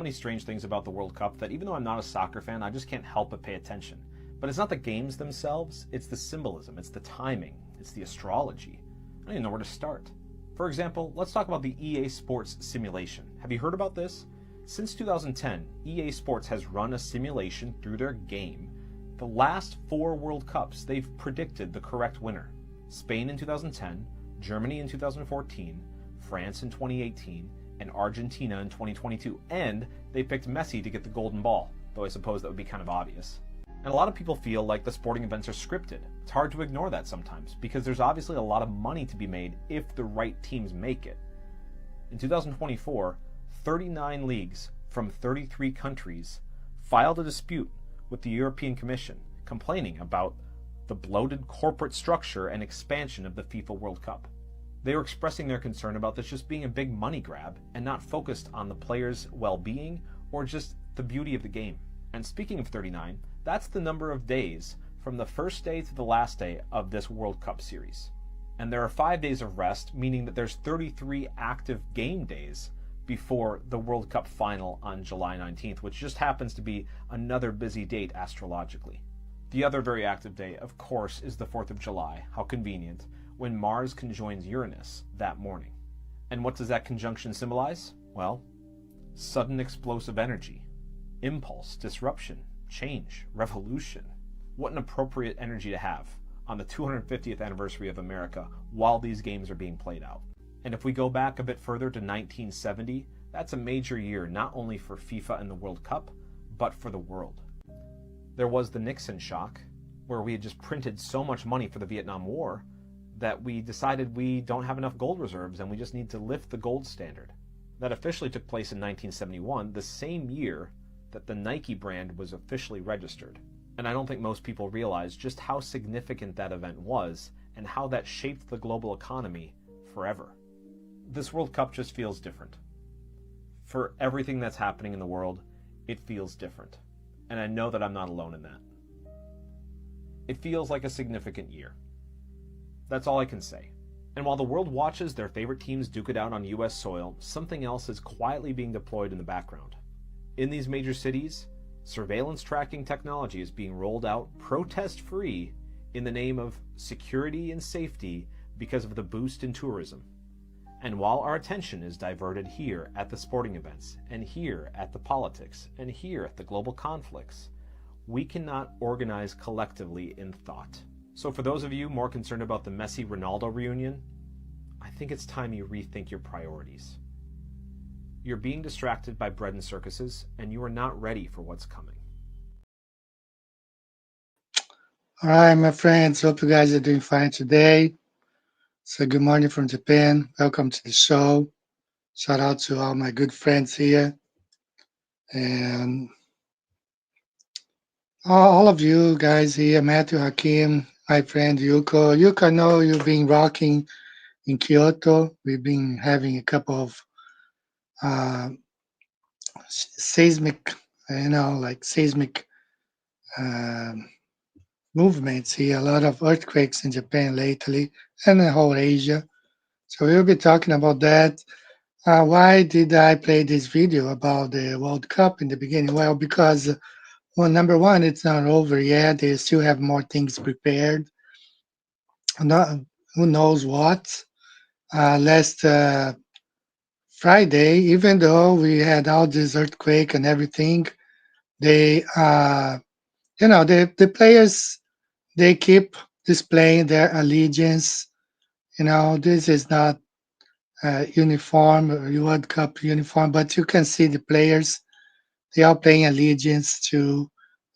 many strange things about the World Cup that even though I'm not a soccer fan, I just can't help but pay attention. But it's not the games themselves, it's the symbolism, it's the timing, it's the astrology. I don't even know where to start. For example, let's talk about the EA Sports simulation. Have you heard about this? Since 2010, EA Sports has run a simulation through their game. The last 4 World Cups, they've predicted the correct winner. Spain in 2010, Germany in 2014, France in 2018, and Argentina in 2022. And they picked Messi to get the golden ball, though I suppose that would be kind of obvious. And a lot of people feel like the sporting events are scripted. It's hard to ignore that sometimes, because there's obviously a lot of money to be made if the right teams make it. In 2024, 39 leagues from 33 countries filed a dispute with the European Commission, complaining about the bloated corporate structure and expansion of the FIFA World Cup. They were expressing their concern about this just being a big money grab and not focused on the players' well-being or just the beauty of the game. And speaking of 39, that's the number of days from the first day to the last day of this World Cup series. And there are 5 days of rest, meaning that there's 33 active game days before the World Cup final on July 19th, which just happens to be another busy date astrologically. The other very active day, of course, is the 4th of July, how convenient, when Mars conjoins Uranus that morning. And what does that conjunction symbolize? Well, sudden explosive energy, impulse, disruption, change, revolution. What an appropriate energy to have on the 250th anniversary of America while these games are being played out. And if we go back a bit further to 1970, that's a major year not only for FIFA and the World Cup, but for the world. There was the Nixon shock, where we had just printed so much money for the Vietnam War that we decided we don't have enough gold reserves and we just need to lift the gold standard. That officially took place in 1971, the same year that the Nike brand was officially registered. And I don't think most people realize just how significant that event was and how that shaped the global economy forever. This World Cup just feels different. For everything that's happening in the world, it feels different. And I know that I'm not alone in that. It feels like a significant year. That's all I can say. And while the world watches their favorite teams duke it out on US soil, something else is quietly being deployed in the background. In these major cities, surveillance tracking technology is being rolled out protest-free in the name of security and safety because of the boost in tourism. And while our attention is diverted here at the sporting events, and here at the politics, and here at the global conflicts, we cannot organize collectively in thought. So for those of you more concerned about the Messi-Ronaldo reunion, I think it's time you rethink your priorities. You're being distracted by bread and circuses, and you are not ready for what's coming. All right, my friends. Hope you guys are doing fine today. So, good morning from Japan. Welcome to the show. Shout out to all my good friends here. And all of you guys here, Matthew, Hakim, my friend Yuko. Yuko, I know you've been rocking in Kyoto. We've been having a couple of uh, seismic, seismic um movements here, a lot of earthquakes in Japan lately and in whole Asia. So we'll be talking about that. Why did I play this video about the World Cup in the beginning? Well, because, well, number one, it's not over yet. They still have more things prepared. Not, who knows what? Last Friday, even though we had all this earthquake and everything, they, the players, they keep displaying their allegiance. This is not uniform, World Cup uniform, but you can see the players. They are paying allegiance to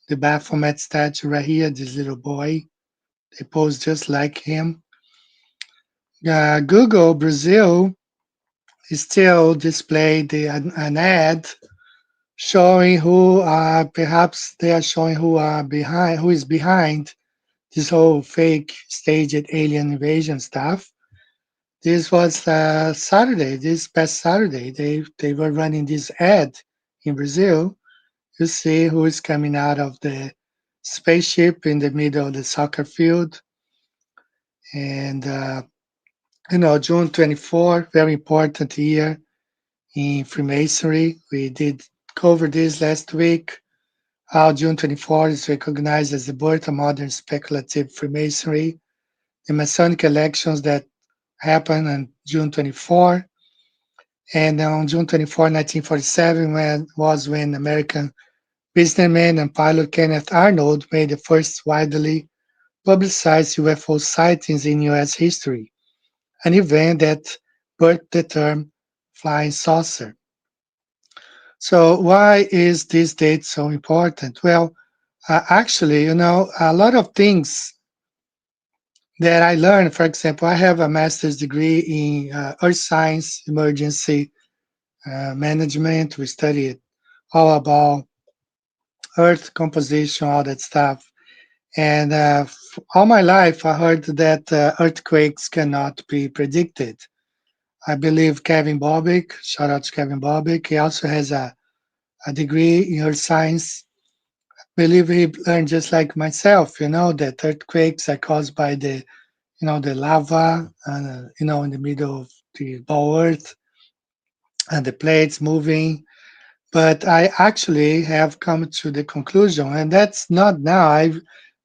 the Baphomet statue right here, this little boy. They pose just like him. Google Brazil is still displayed an ad showing perhaps they are showing who is behind this whole fake staged alien invasion stuff. This was Saturday, this past Saturday. They were running this ad in Brazil. You see who is coming out of the spaceship in the middle of the soccer field. And, June 24, very important year in Freemasonry. We did covered this last week. How June 24 is recognized as the birth of modern speculative Freemasonry. The Masonic elections that happened on June 24, and on June 24, 1947, when American businessman and pilot Kenneth Arnold made the first widely publicized UFO sightings in U.S. history, an event that birthed the term flying saucer. So, why is this date so important? Well, actually, a lot of things that I learned, for example, I have a master's degree in earth science, emergency management. We studied all about earth composition, all that stuff. And all my life, I heard that earthquakes cannot be predicted. I believe Kevin Bobick, shout out to Kevin Bobick, he also has a degree in earth science. Believe he learned just like myself, that earthquakes are caused by the lava, in the middle of the ball earth and the plates moving. But I actually have come to the conclusion, and that's not now.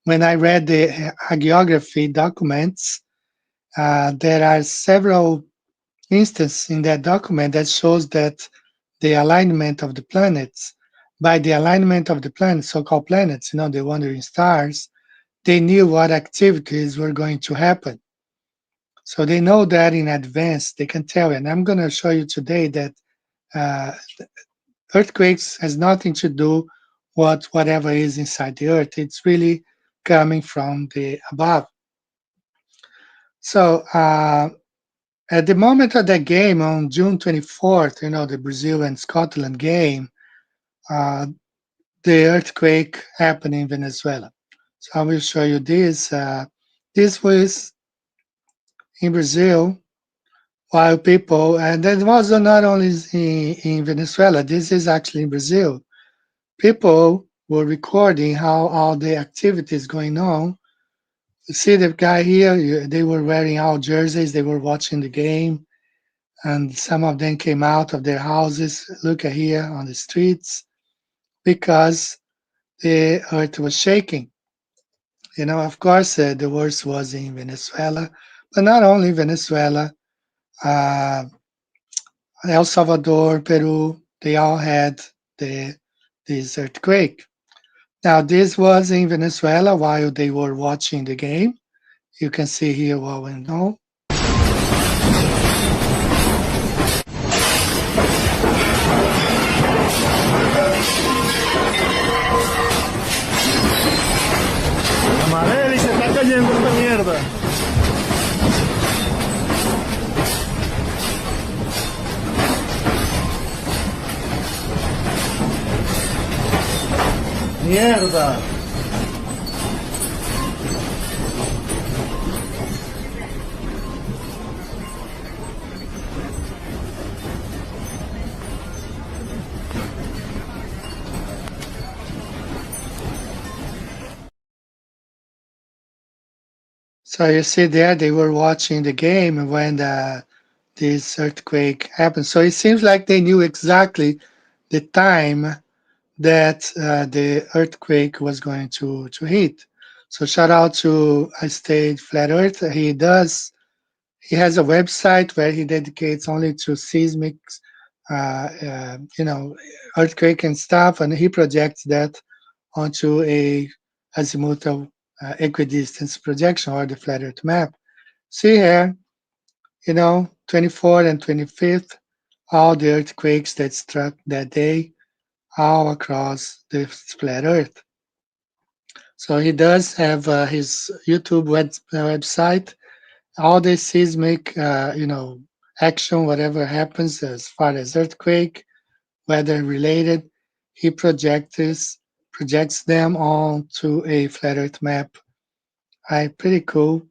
When I read the hagiography documents, there are several instances in that document that shows that the alignment of the planets, by the alignment of the planets, so-called planets, the wandering stars, they knew what activities were going to happen. So they know that in advance. They can tell. And I'm going to show you today that uh, earthquakes has nothing to do with whatever is inside the earth. It's really coming from the above. So at the moment of that game on June 24th, the Brazil and Scotland game, uh, the earthquake happened in Venezuela. So I will show you this. This was in Brazil, while people, and that was not only in Venezuela, this is actually in Brazil. People were recording how all the activities going on. You see the guy here, they were wearing all jerseys, they were watching the game, and some of them came out of their houses. Look at here on the streets because the earth was shaking. Of course, the worst was in Venezuela, but not only Venezuela. Uh, El Salvador, Peru, they all had the this earthquake. Now, this was in Venezuela while they were watching the game. You can see here what went on. Amarelo y se está cayendo esta mierda. Mierda. So you see there, they were watching the game when this earthquake happened. So it seems like they knew exactly the time that the earthquake was going to hit. So shout out to I Stayed Flat Earth. He has a website where he dedicates only to seismic, earthquake and stuff, and he projects that onto a azimuthal equidistance projection or the flat Earth map. See here, 24th and 25th, all the earthquakes that struck that day, all across the flat Earth. So he does have his YouTube website. All the seismic, action, whatever happens as far as earthquake, weather related, he projects them onto a flat Earth map. Pretty cool.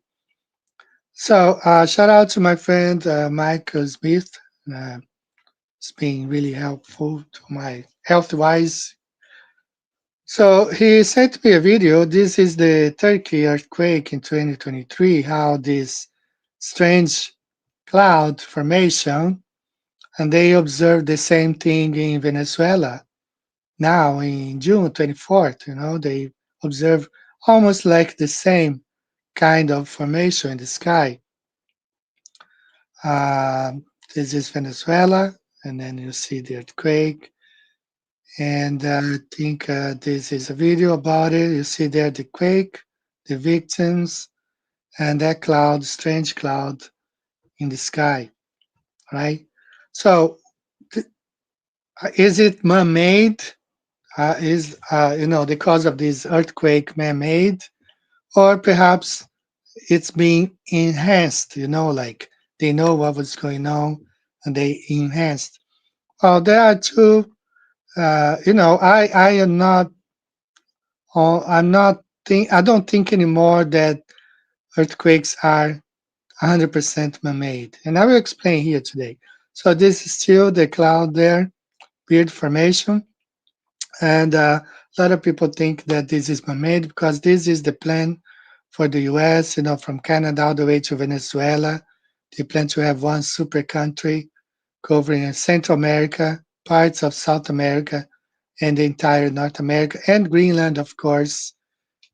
So shout out to my friend Michael Smith. Uh, it's been really helpful to my health wise. So he sent me a video. This is the Turkey earthquake in 2023, how this strange cloud formation, and they observed the same thing in Venezuela. now in June 24th, they observe almost like the same kind of formation in the sky. Um, this is Venezuela, and then you see the earthquake. And I think this is a video about it. You see there the quake, the victims, and that cloud, strange cloud in the sky, right? So, is it man-made? Is the cause of this earthquake man-made, or perhaps it's being enhanced? Like they know what was going on and they enhanced. Well, there are two. I am not. I'm not think. I don't think anymore that earthquakes are 100% man-made, and I will explain here today. So this is still the cloud there, weird formation. And a lot of people think that this is man-made because this is the plan for the US, from Canada all the way to Venezuela. They plan to have one super country covering Central America, parts of South America, and the entire North America, and Greenland, of course.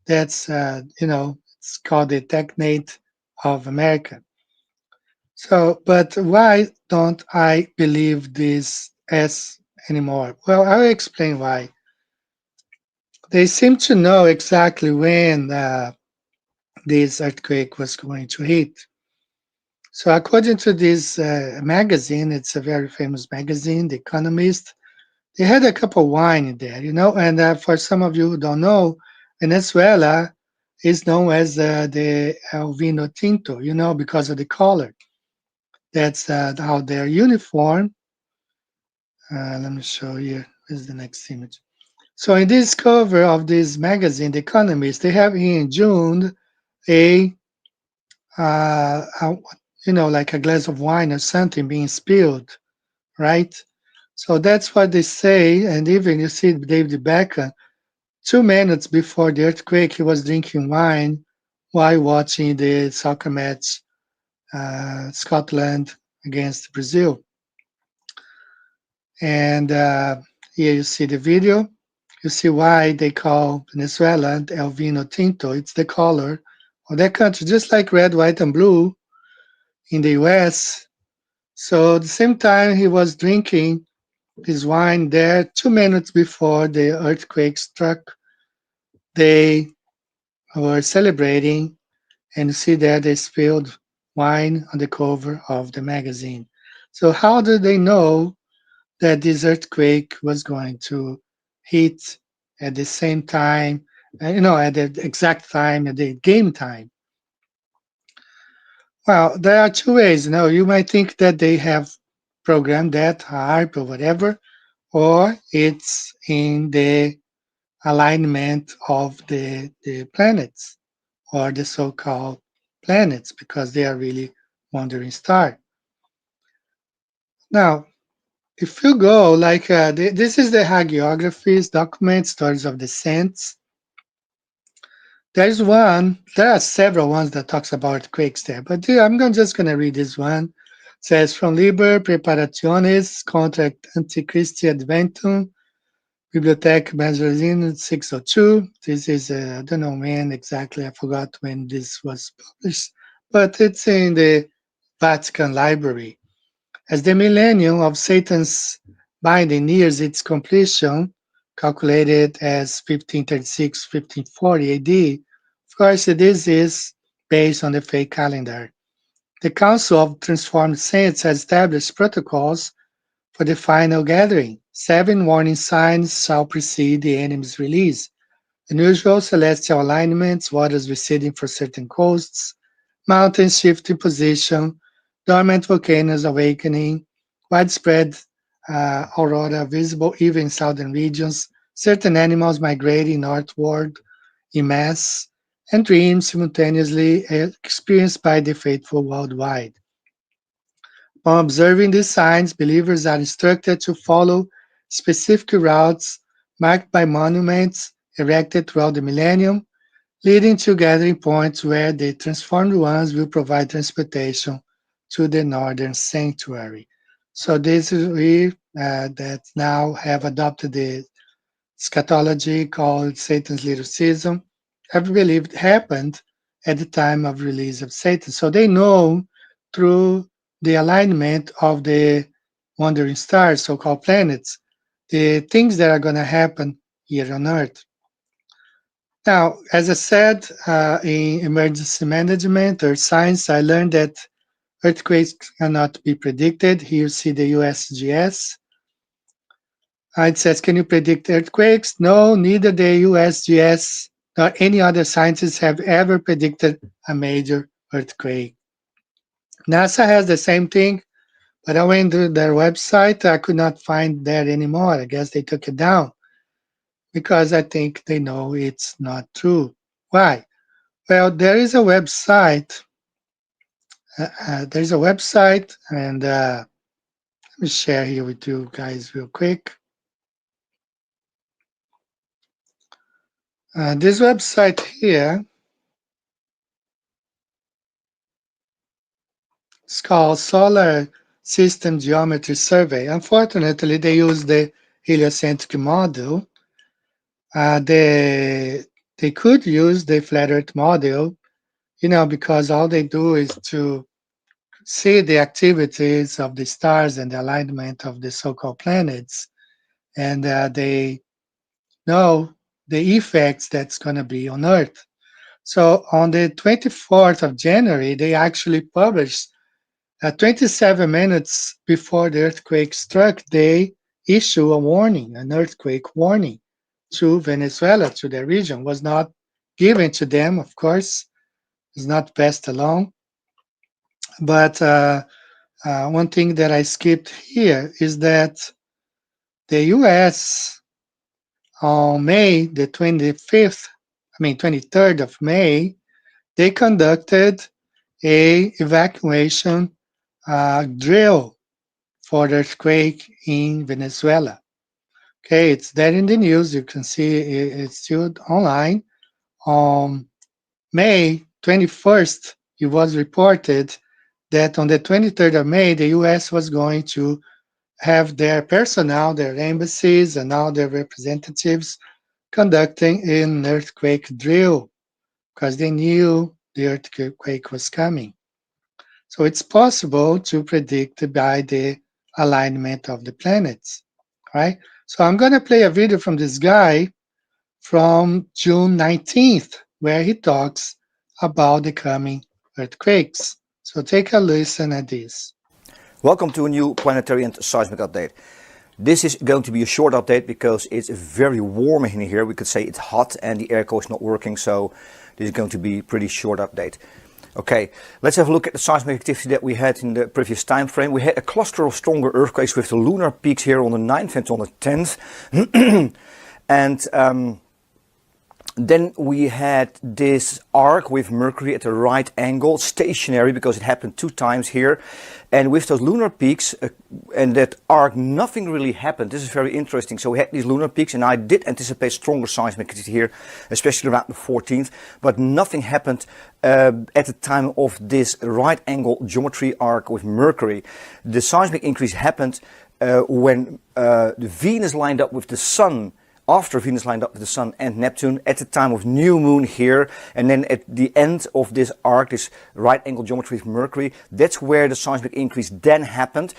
That's, it's called the Technate of America. So, but why don't I believe this as anymore? Well, I'll explain why. They seem to know exactly when this earthquake was going to hit. So, according to this magazine, it's a very famous magazine, The Economist. They had a cup of wine in there, and for some of you who don't know, Venezuela is known as the El Vino Tinto, because of the color. That's how their uniform. Let me show you. Here's the next image. So in this cover of this magazine, The Economist, they have here in June a, a like a glass of wine or something being spilled, right? So that's what they say. And even you see David Beckham, 2 minutes before the earthquake, he was drinking wine while watching the soccer match, Scotland against Brazil. And here you see the video. You see why they call Venezuela El Vino Tinto. It's the color of that country, just like red, white, and blue in the US. So at the same time, he was drinking his wine there 2 minutes before the earthquake struck. They were celebrating, and you see there they spilled wine on the cover of the magazine. So how do they know that this earthquake was going to hit at the same time, at the exact time, at the game time? Well, there are two ways. You might think that they have programmed that harp or whatever, or it's in the alignment of the planets or the so-called planets because they are really wandering star. Now, if you go like this is the hagiographies, documents, stories of the saints. There are several ones that talks about earthquakes there, but just gonna read this one. It says from Liber Preparationes contra Antichristi Adventum, Bibliothèque Mazarin 602. This is, I don't know when exactly, I forgot when this was published, but it's in the Vatican Library. As the millennium of Satan's binding nears its completion, calculated as 1536-1540 AD, of course, this is based on the fake calendar. The Council of Transformed Saints has established protocols for the final gathering. 7 warning signs shall precede the enemy's release. Unusual celestial alignments, waters receding for certain coasts, mountains shifting position, dormant volcanoes awakening, widespread aurora visible even in southern regions, certain animals migrating northward in mass, and dreams simultaneously experienced by the faithful worldwide. Upon observing these signs, believers are instructed to follow specific routes marked by monuments erected throughout the millennium, leading to gathering points where the transformed ones will provide transportation to the northern sanctuary. So this is we that now have adopted eschatology called Satan's little season. I believe it happened at the time of release of Satan. So they know through the alignment of the wandering stars, so-called planets, the things that are going to happen here on Earth. Now, as I said, in emergency management or science, I learned that earthquakes cannot be predicted. Here you see the USGS. It says, can you predict earthquakes? No, neither the USGS nor any other scientists have ever predicted a major earthquake. NASA has the same thing, but I went to their website. I could not find that anymore. I guess they took it down because I think they know it's not true. Why? Well, there is a website. There's a website, and let me share here with you guys real quick. This website here is called Solar System Geometry Survey. Unfortunately, they use the heliocentric model. They could use the flat Earth model, because all they do is to see the activities of the stars and the alignment of the so-called planets, and they know the effects that's going to be on Earth. So on the 24th of January, they actually published 27 minutes before the earthquake struck, they issue a warning, an earthquake warning to Venezuela, to the region. Was not given to them, of course, it's not passed along. But one thing that I skipped here is that the US on May the 23rd of May, they conducted a evacuation drill for the earthquake in Venezuela. Okay, it's there in the news. You can see it's still online. On May 21st, it was reported that on the 23rd of May, the US was going to have their personnel, their embassies, and all their representatives conducting an earthquake drill because they knew the earthquake was coming. So it's possible to predict by the alignment of the planets, right? So I'm going to play a video from this guy from June 19th, where he talks about the coming earthquakes. So take a listen at this. Welcome to a new planetary and seismic update. This is going to be a short update because it's very warm in here. We could say it's hot and the airco is not working, so this is going to be a pretty short update. Okay, let's have a look at the seismic activity that we had in the previous time frame. We had a cluster of stronger earthquakes with the lunar peaks here on the 9th and on the 10th. And then we had this arc with Mercury at the right angle, stationary because it happened 2 times here. And with those lunar peaks and that arc, nothing really happened. This is very interesting. So we had these lunar peaks, and I did anticipate stronger seismic activity here, especially around the 14th. But nothing happened at the time of this right angle geometry arc with Mercury. The seismic increase happened when the Venus lined up with the Sun. After Venus lined up with the Sun and Neptune at the time of new moon here, and then at the end of this arc, this right angle geometry with Mercury, that's where the seismic increase then happened.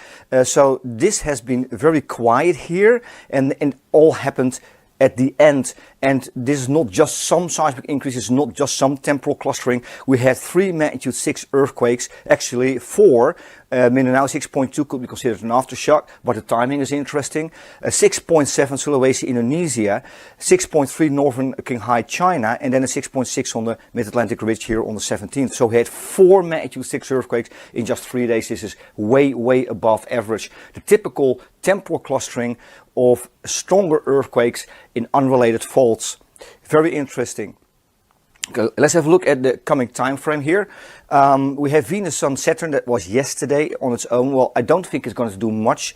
So this has been very quiet here, and all happened at the end. And this is not just some seismic increases, not just some temporal clustering. We had 3 magnitude 6 earthquakes, actually 4. Mindanao 6.2 could be considered an aftershock, but the timing is interesting. 6.7 Sulawesi, Indonesia, 6.3 northern Qinghai, China, and then a 6.6 on the Mid-Atlantic Ridge here on the 17th. So we had 4 magnitude 6 earthquakes in just 3 days. This is way, way above average. The typical temporal clustering of stronger earthquakes in unrelated faults. Very interesting. Okay, let's have a look at the coming time frame here. We have Venus, Sun, Saturn. That was yesterday on its own. Well, I don't think it's going to do much.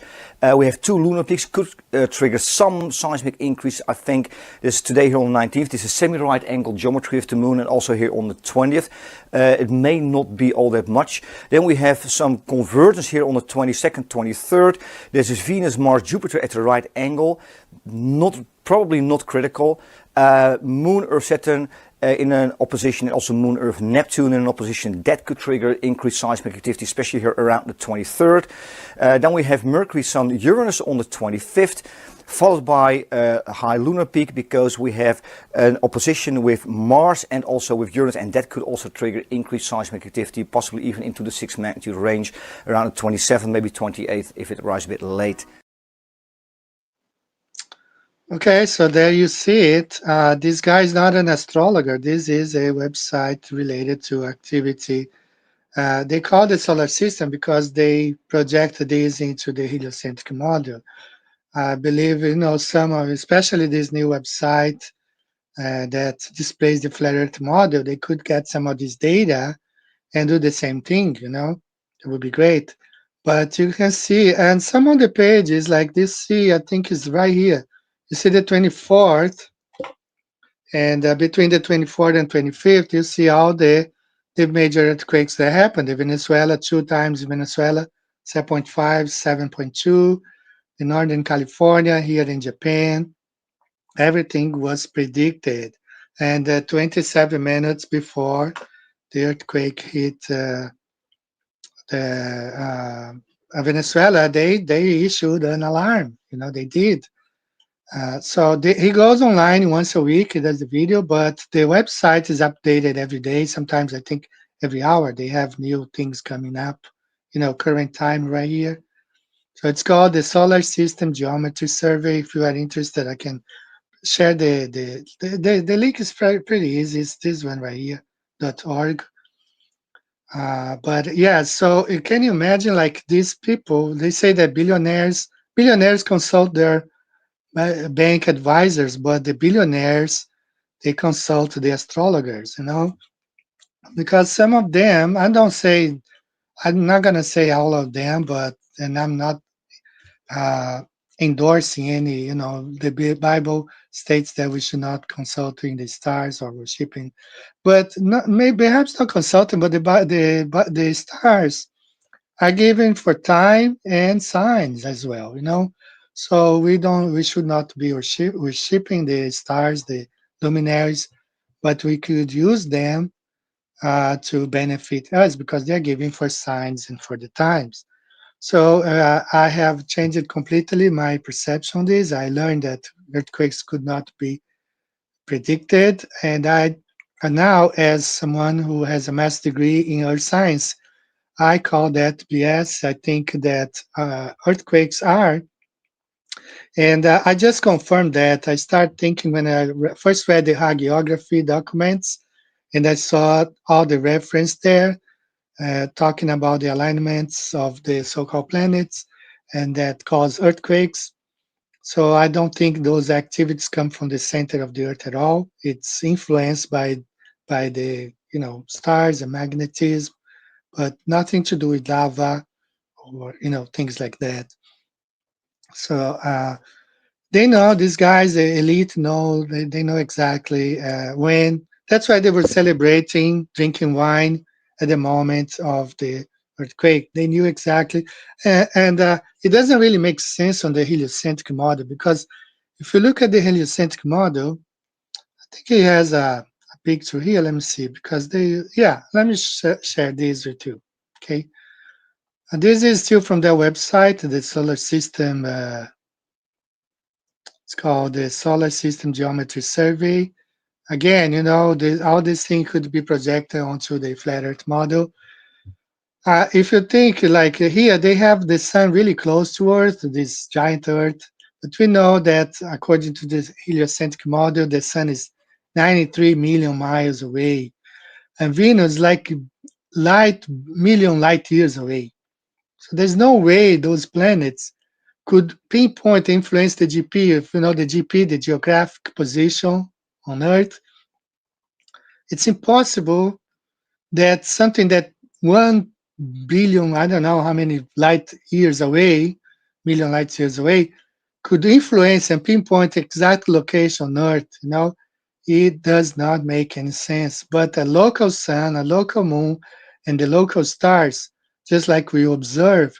We have two lunar peaks, could trigger some seismic increase. I think this is today here on the 19th. This is semi-right angle geometry of the moon, and also here on the 20th. It may not be all that much. Then we have some convergence here on the 22nd, 23rd. This is Venus, Mars, Jupiter at the right angle. Probably not critical. Moon, Earth, Saturn in an opposition, and also Moon, Earth, Neptune in an opposition. That could trigger increased seismic activity, especially here around the 23rd. Then we have Mercury, Sun, Uranus on the 25th, followed by a high lunar peak, because we have an opposition with Mars and also with Uranus, and that could also trigger increased seismic activity, possibly even into the 6th magnitude range around the 27th, maybe 28th if it arrives a bit late. Okay, so there you see it. This guy is not an astrologer. This is a website related to activity. They call it solar system because they project this into the heliocentric model. I believe, some of, especially this new website that displays the flat Earth model, they could get some of this data and do the same thing, it would be great. But you can see, and some of the pages like this, I think is right here. You see the 24th, and between the 24th and 25th, you see all the major earthquakes that happened. The Venezuela, 2 times Venezuela, 7.5, 7.2, in Northern California, here in Japan. Everything was predicted. And 27 minutes before the earthquake hit Venezuela, they issued an alarm. They did. So he goes online once a week. He does the video, but the website is updated every day. Sometimes I think every hour they have new things coming up. Current time right here. So it's called the Solar System Geometry Survey. If you are interested, I can share the link. Is pretty easy. It's this one right here, .org. But yeah, so can you imagine, like, these people? They say that billionaires consult their bank advisors, but the billionaires, they consult the astrologers, because some of them, I'm not gonna say all of them, and I'm not endorsing any, the Bible states that we should not consult in the stars or worshiping, but not, maybe perhaps not consulting, but the stars are given for time and signs as well, So we should not be worshiping the stars, the luminaries, but we could use them to benefit us because they're giving for signs and for the times. So I have changed completely my perception on this. I learned that earthquakes could not be predicted, and now, as someone who has a master's degree in earth science, I call that BS. I think that earthquakes are, and I just confirmed that. I started thinking when I first read the hagiography documents, and I saw all the reference there, talking about the alignments of the so-called planets, and that cause earthquakes. So I don't think those activities come from the center of the Earth at all. It's influenced by the stars and magnetism, but nothing to do with lava or things like that. So they know, these guys, the elite know, they know exactly when. That's why they were celebrating, drinking wine at the moment of the earthquake. They knew exactly, and it doesn't really make sense on the heliocentric model, because if you look at the heliocentric model, I think it has a picture here. Let me see, because let me share this with you. Okay. And this is still from their website, the solar system. It's called the Solar System Geometry Survey. Again, all these things could be projected onto the flat Earth model. If you think, like here, they have the sun really close to Earth, this giant Earth. But we know that according to the heliocentric model, the sun is 93 million miles away, and Venus like million light years away. So there's no way those planets could pinpoint influence the GP. If you know the GP, the geographic position on Earth, It's impossible that something that 1 billion, I don't know how many light years away, million light years away, could influence and pinpoint exact location on Earth. It does not make any sense. But a local sun, a local moon, and the local stars, just like we observe,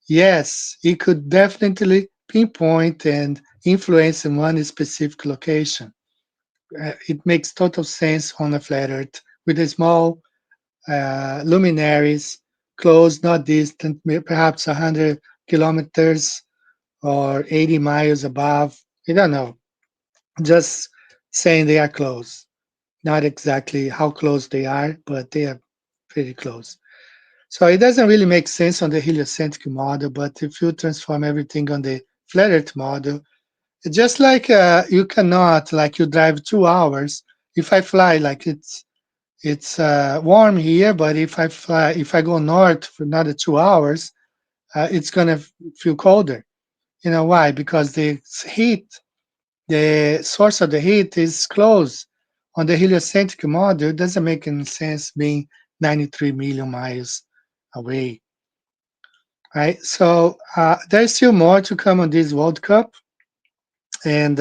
yes, it could definitely pinpoint and influence in one specific location. It makes total sense on a flat Earth with a small luminaries close, not distant, perhaps 100 kilometers or 80 miles above. I don't know. Just saying they are close. Not exactly how close they are, but they are pretty close. So it doesn't really make sense on the heliocentric model, but if you transform everything on the flat Earth model, it's just like you cannot, like you drive 2 hours. If I fly, like it's warm here, but if I go north for another 2 hours, it's gonna feel colder. You know why? Because the source of the heat is close. On the heliocentric model, it doesn't make any sense being 93 million miles away, right? So there's still more to come on this World Cup, and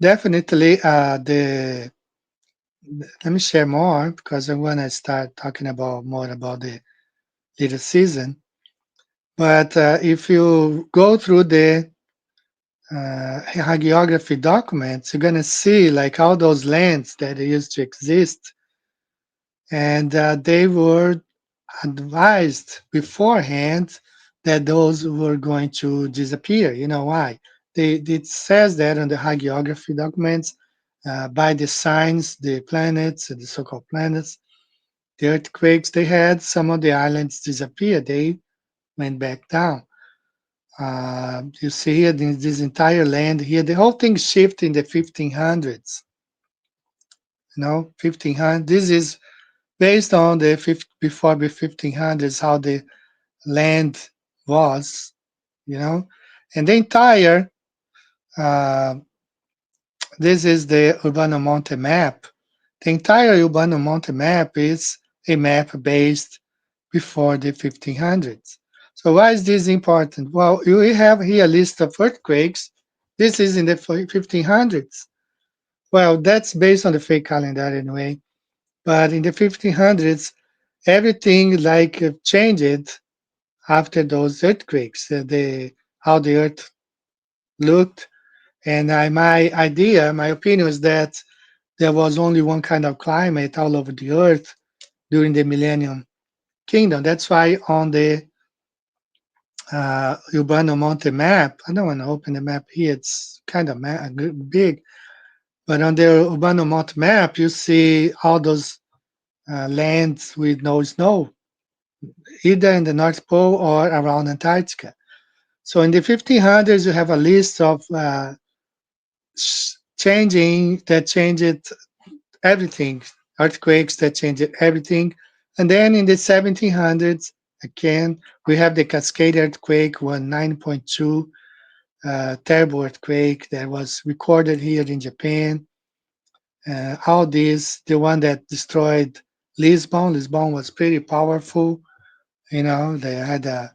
definitely the let me share more because I want to start talking about more about the little season. But if you go through the hagiography documents, you're gonna see like all those lands that used to exist, and they were advised beforehand that those were going to disappear. You know why? It says that on the hagiography documents by the signs, the planets, the so-called planets, the earthquakes they had, some of the islands disappeared. They went back down. You see here this entire land here, the whole thing shifted in the 1500s. 1500. This is based on the before the 1500s, how the land was, and the entire. Uh, this is the Urbano Monte map. The entire Urbano Monte map is a map based before the 1500s. So why is this important? Well, you have here a list of earthquakes. This is in the 1500s. Well, that's based on the fake calendar anyway. But in the 1500s, everything like changed after those earthquakes. How the earth looked, and my opinion is that there was only one kind of climate all over the earth during the Millennium Kingdom. That's why on the Urbano Monte map. I don't want to open the map here. It's kind of big. But on the Urbano Monte map, you see all those lands with no snow, either in the North Pole or around Antarctica. So in the 1500s, you have a list of changed everything, earthquakes that changed everything. And then in the 1700s, again, we have the Cascade earthquake, 9.2 terrible earthquake that was recorded here in Japan. All this, the one that destroyed Lisbon. Lisbon was pretty powerful. They had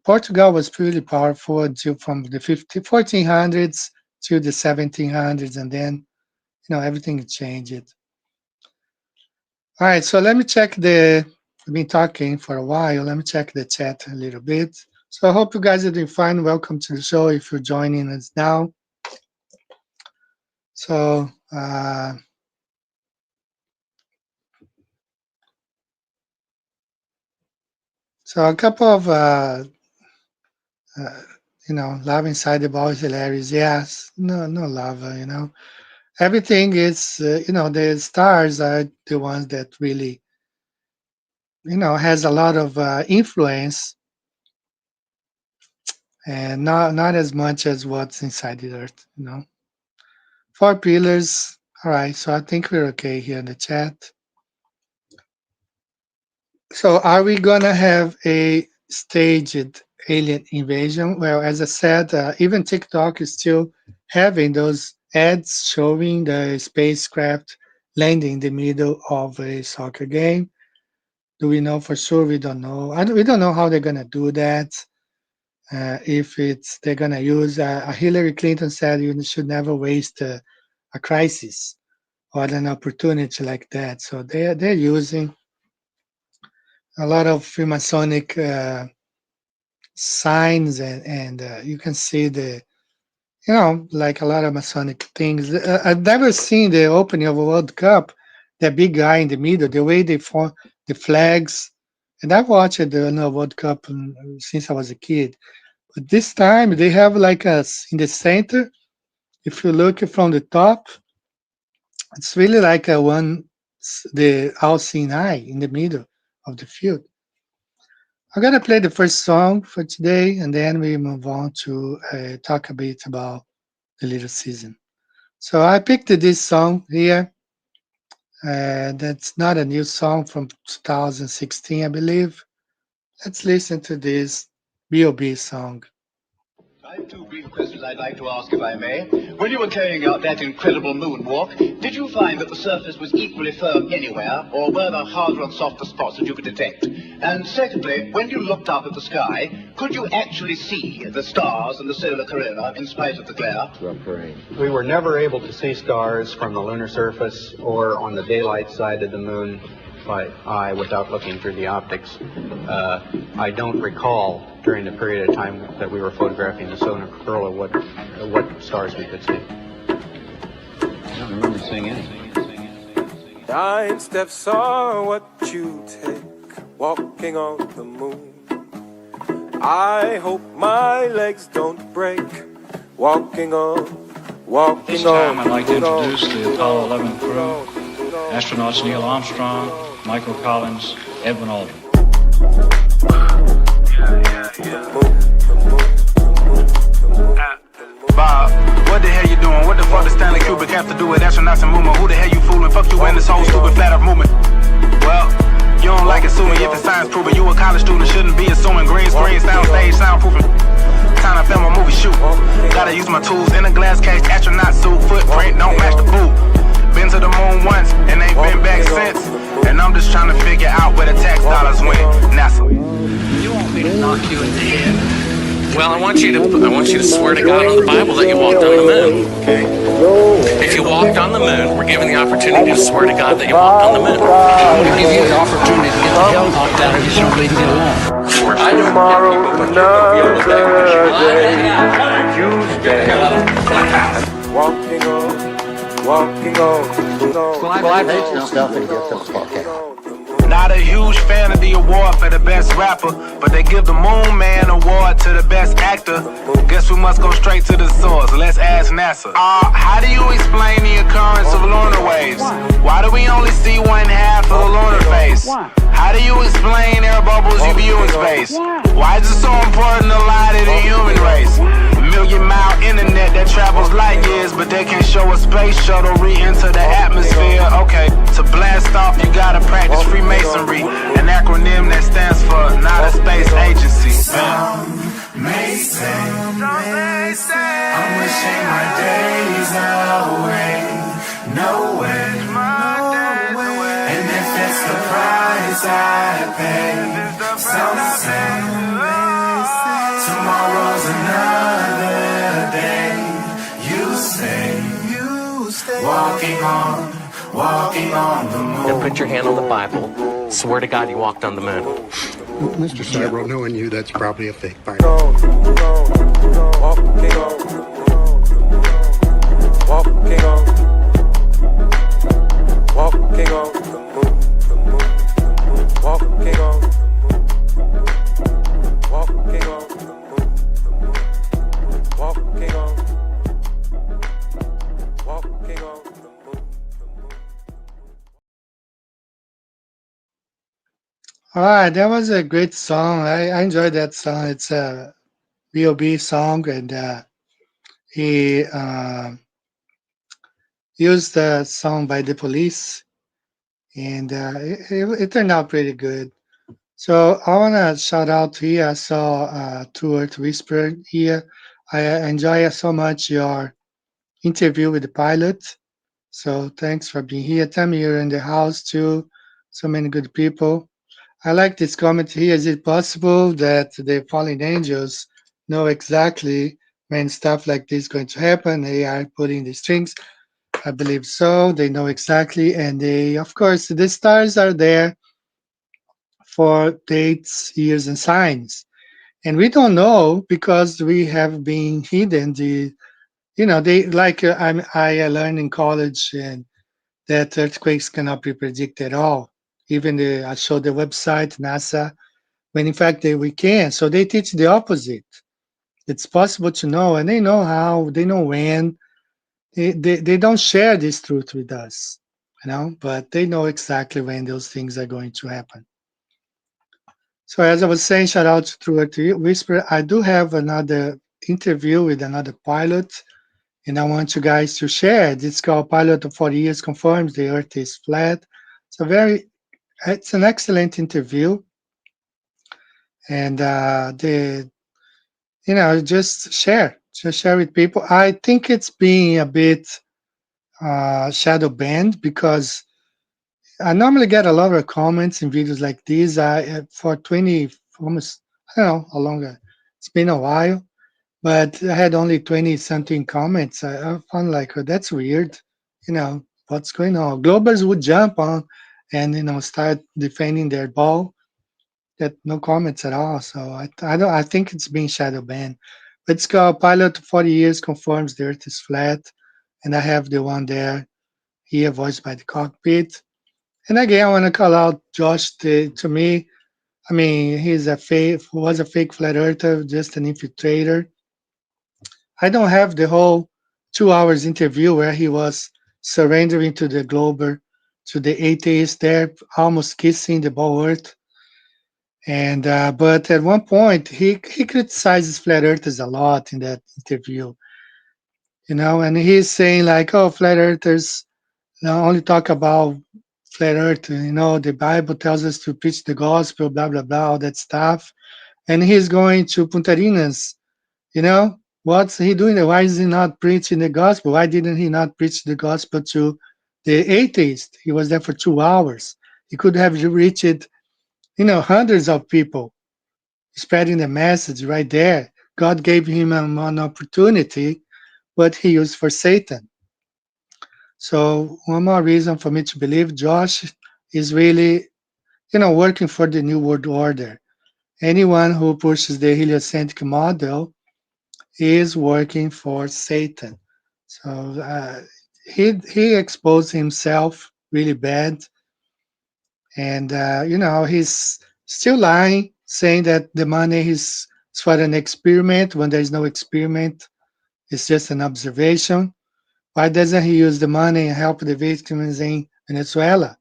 Portugal was pretty powerful until from the 1400s to the 1700s, and then everything changed. All right, so let me check I've been talking for a while. Let me check the chat a little bit. So I hope you guys are doing fine. Welcome to the show if you're joining us now. So a couple of love inside the ball is hilarious. Yes, no love. Everything is the stars are the ones that really has a lot of influence, and not as much as what's inside the earth. Four pillars. All right, so I think we're okay here in the chat. So are we gonna have a staged alien invasion? Well, as I said, even TikTok is still having those ads showing the spacecraft landing in the middle of a soccer game. Do we know for sure? We don't know. We don't know how they're gonna do that. If it's they're gonna use Hillary Clinton said you should never waste a crisis or an opportunity like that. So they're using a lot of Freemasonic signs and you can see the like a lot of Masonic things. I've never seen the opening of a World Cup. That big guy in the middle, the way they form the flags. And I've watched the World Cup since I was a kid. But this time they have like in the center. If you look from the top, it's really like the all-seeing eye in the middle of the field. I'm gonna play the first song for today, and then we move on to talk a bit about the little season. So I picked this song here. That's not a new song from 2016, I believe. Let's listen to this B.O.B. song. I have two brief questions I'd like to ask, if I may. When you were carrying out that incredible moonwalk, did you find that the surface was equally firm anywhere, or were there harder and softer spots that you could detect? And secondly, when you looked up at the sky, could you actually see the stars and the solar corona in spite of the glare? We were never able to see stars from the lunar surface or on the daylight side of the moon by eye without looking through the optics. I don't recall during the period of time that we were photographing the solar corona what stars we could see. I don't remember seeing anything. 9 steps are what you take, walking on the moon. I hope my legs don't break, walking on. This time I'd like to introduce the Apollo 11 crew. Astronauts Neil Armstrong, Michael Collins, Edwin Aldrin. Bob, what the hell you doing? What the fuck does Stanley Kubrick have to do with astronauts and movement? Who the hell you fooling? Fuck you and this whole stupid flat earth movement. Well, you don't like assuming if it's science proven. You a college student shouldn't be assuming green screen, soundstage, soundproofing. Time to film a movie shoot. Gotta use my tools in a glass case, astronaut suit, footprint don't match the boot. Been to the moon once and ain't been back since. And I'm just trying to figure out where the tax dollars went. NASA. You want me to knock you in the head? Well, I want you to swear to God on the Bible that you walked on the moon. Okay. If you walked on the moon, we're given the opportunity to swear to God that you walked on the moon. I'm going to give you the opportunity to get the hell knocked out of you so nobody can get along. Tomorrow, another day, you stay walking on. Well, I hate your stuff and get the fuck out. Not a huge fan of the award for the best rapper, but they give the Moon Man award to the best actor. Guess we must go straight to the source. Let's ask NASA. How do you explain the occurrence of lunar waves? Why do we only see one half of the lunar face? How do you explain air bubbles you view in space? Why is it so important to lie to the human race? Million-mile internet that travels light years, but they can show a space shuttle re-enter the atmosphere. Okay, to blast off, you gotta practice Freemasonry, an acronym that stands for not a space agency. Some may say, I'm wishing my days away. No way, and if it's the price I pay, some say, tomorrow's another day. You stay, walking on the moon. Now put your hand on the Bible. Swear to God you walked on the moon. Mr. Cybro, knowing you, that's probably a fake Bible. All right, that was a great song. I enjoyed that song. It's a B.O.B. song, and he used the song by the Police, and it turned out pretty good. So I want to shout out here. I saw To Earth Whisper here. I enjoy so much your interview with the pilot. So thanks for being here. Tell me you're in the house too. So many good people. I like this comment here. Is it possible that the fallen angels know exactly when stuff like this is going to happen? They are putting the strings. I believe so. They know exactly. And they, of course, the stars are there for dates, years, and signs. And we don't know because we have been hidden. They like I learned in college and that earthquakes cannot be predicted at all. Even I showed the website NASA when in fact we can. So they teach the opposite. It's possible to know, and they know how, they know when. They don't share this truth with us, but they know exactly when those things are going to happen. So as I was saying, shout out to True Earth Whisper. I do have another interview with another pilot, and I want you guys to share it. It's called Pilot of 40 Years Confirms the Earth is Flat. It's an excellent interview, and just share with people. I think it's being a bit shadow banned because I normally get a lot of comments in videos like these. For 20, almost, I don't know how long, it's been a while, but I had only 20 something comments. I found like, oh, that's weird. What's going on? Globers would jump on and, start defending their ball. That no comments at all. So I think it's being shadow banned. But it's called Pilot 40 Years Confirms the Earth is Flat. And I have the one there here voiced by the cockpit. And again, I want to call out Josh. To me, I mean, was a fake flat earther, just an infiltrator. I don't have the whole 2 hours interview where he was surrendering to the glober, to the atheist there, almost kissing the ball earth. And but at one point, he criticizes flat earthers a lot in that interview, and he's saying like, "Oh, flat earthers only talk about flat earth. The Bible tells us to preach the gospel, blah blah blah, all that stuff." And he's going to Punta Arenas. What's he doing there? Why is he not preaching the gospel? Why didn't he not preach the gospel to the atheist? He was there for 2 hours. He could have reached, hundreds of people spreading the message right there. God gave him an opportunity, but he used for Satan. So one more reason for me to believe Josh is really, working for the New World Order. Anyone who pushes the heliocentric model is working for Satan. So he exposed himself really bad, and he's still lying, saying that the money is for an experiment when there's no experiment. It's just an observation. Why doesn't he use the money and help the victims in Venezuela?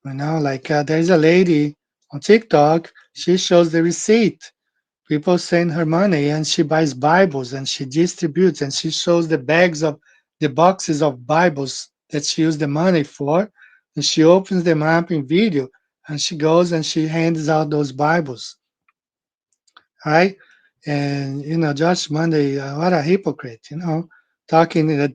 Like there's a lady on TikTok. She shows the receipt. People send her money and she buys Bibles and she distributes and she shows the boxes of Bibles that she used the money for, and she opens them up in video and she goes and she hands out those Bibles. Right? And Josh Monday, what a hypocrite, talking that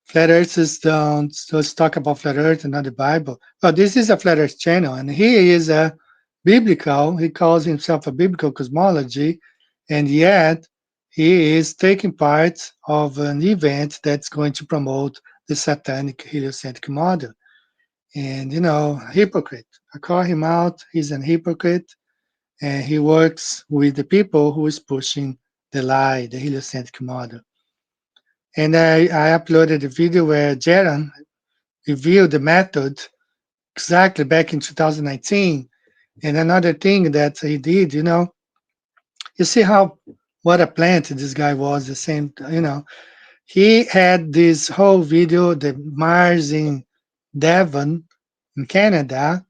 flat earthers don't just talk about flat earth and not the Bible. But this is a flat earth channel, and he is he calls himself a biblical cosmology, and yet he is taking part of an event that's going to promote the satanic heliocentric model. And, hypocrite. I call him out. He's an hypocrite, and he works with the people who is pushing the lie, the heliocentric model. And I uploaded a video where Jaron revealed the method exactly back in 2019. And another thing that he did, you see what a plant this guy was, the same, he had this whole video, the Mars in Devon, in Canada.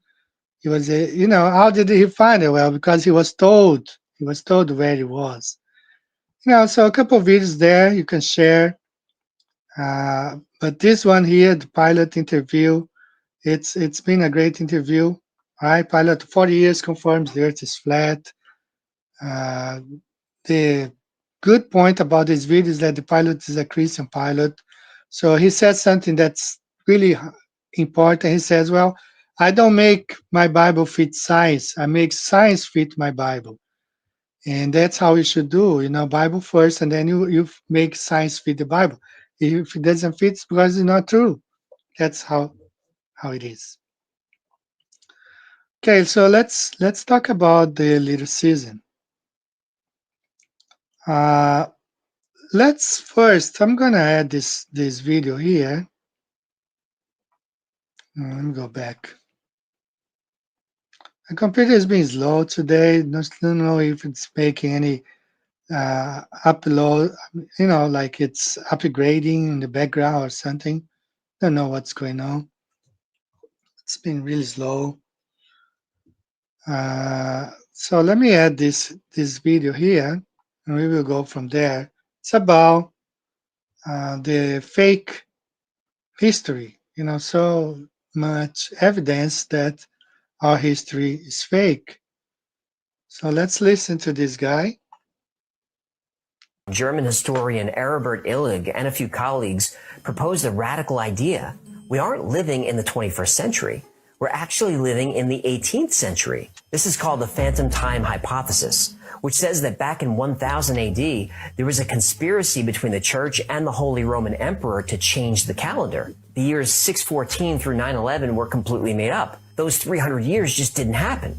He was, how did he find it? Well, because he was told where he was. So a couple of videos there you can share. But this one here, the pilot interview, it's been a great interview. All right, pilot 40 years confirms the Earth is flat. The good point about this video is that the pilot is a Christian pilot, So he says something that's really important. He says, well, I don't make my Bible fit science. I make science fit my Bible. And that's how you should do, Bible first, and then you make science fit the Bible. If it doesn't fit, it's because it's not true. That's how it is. Okay, so let's talk about the little season. Let's first, I'm gonna add this video here. Let me go back. The computer is being slow today. Don't know if it's making any upload, like it's upgrading in the background or something. Don't know what's going on. It's been really slow. So let me add this video here, and we will go from there. It's about the fake history. So much evidence that our history is fake. So let's listen to this guy. German historian Herbert Illig and a few colleagues proposed a radical idea. We aren't living in the 21st century. We're actually living in the 18th century. This is called the phantom time hypothesis, which says that back in 1000 AD, there was a conspiracy between the church and the Holy Roman Emperor to change the calendar. The years 614 through 911 were completely made up. Those 300 years just didn't happen.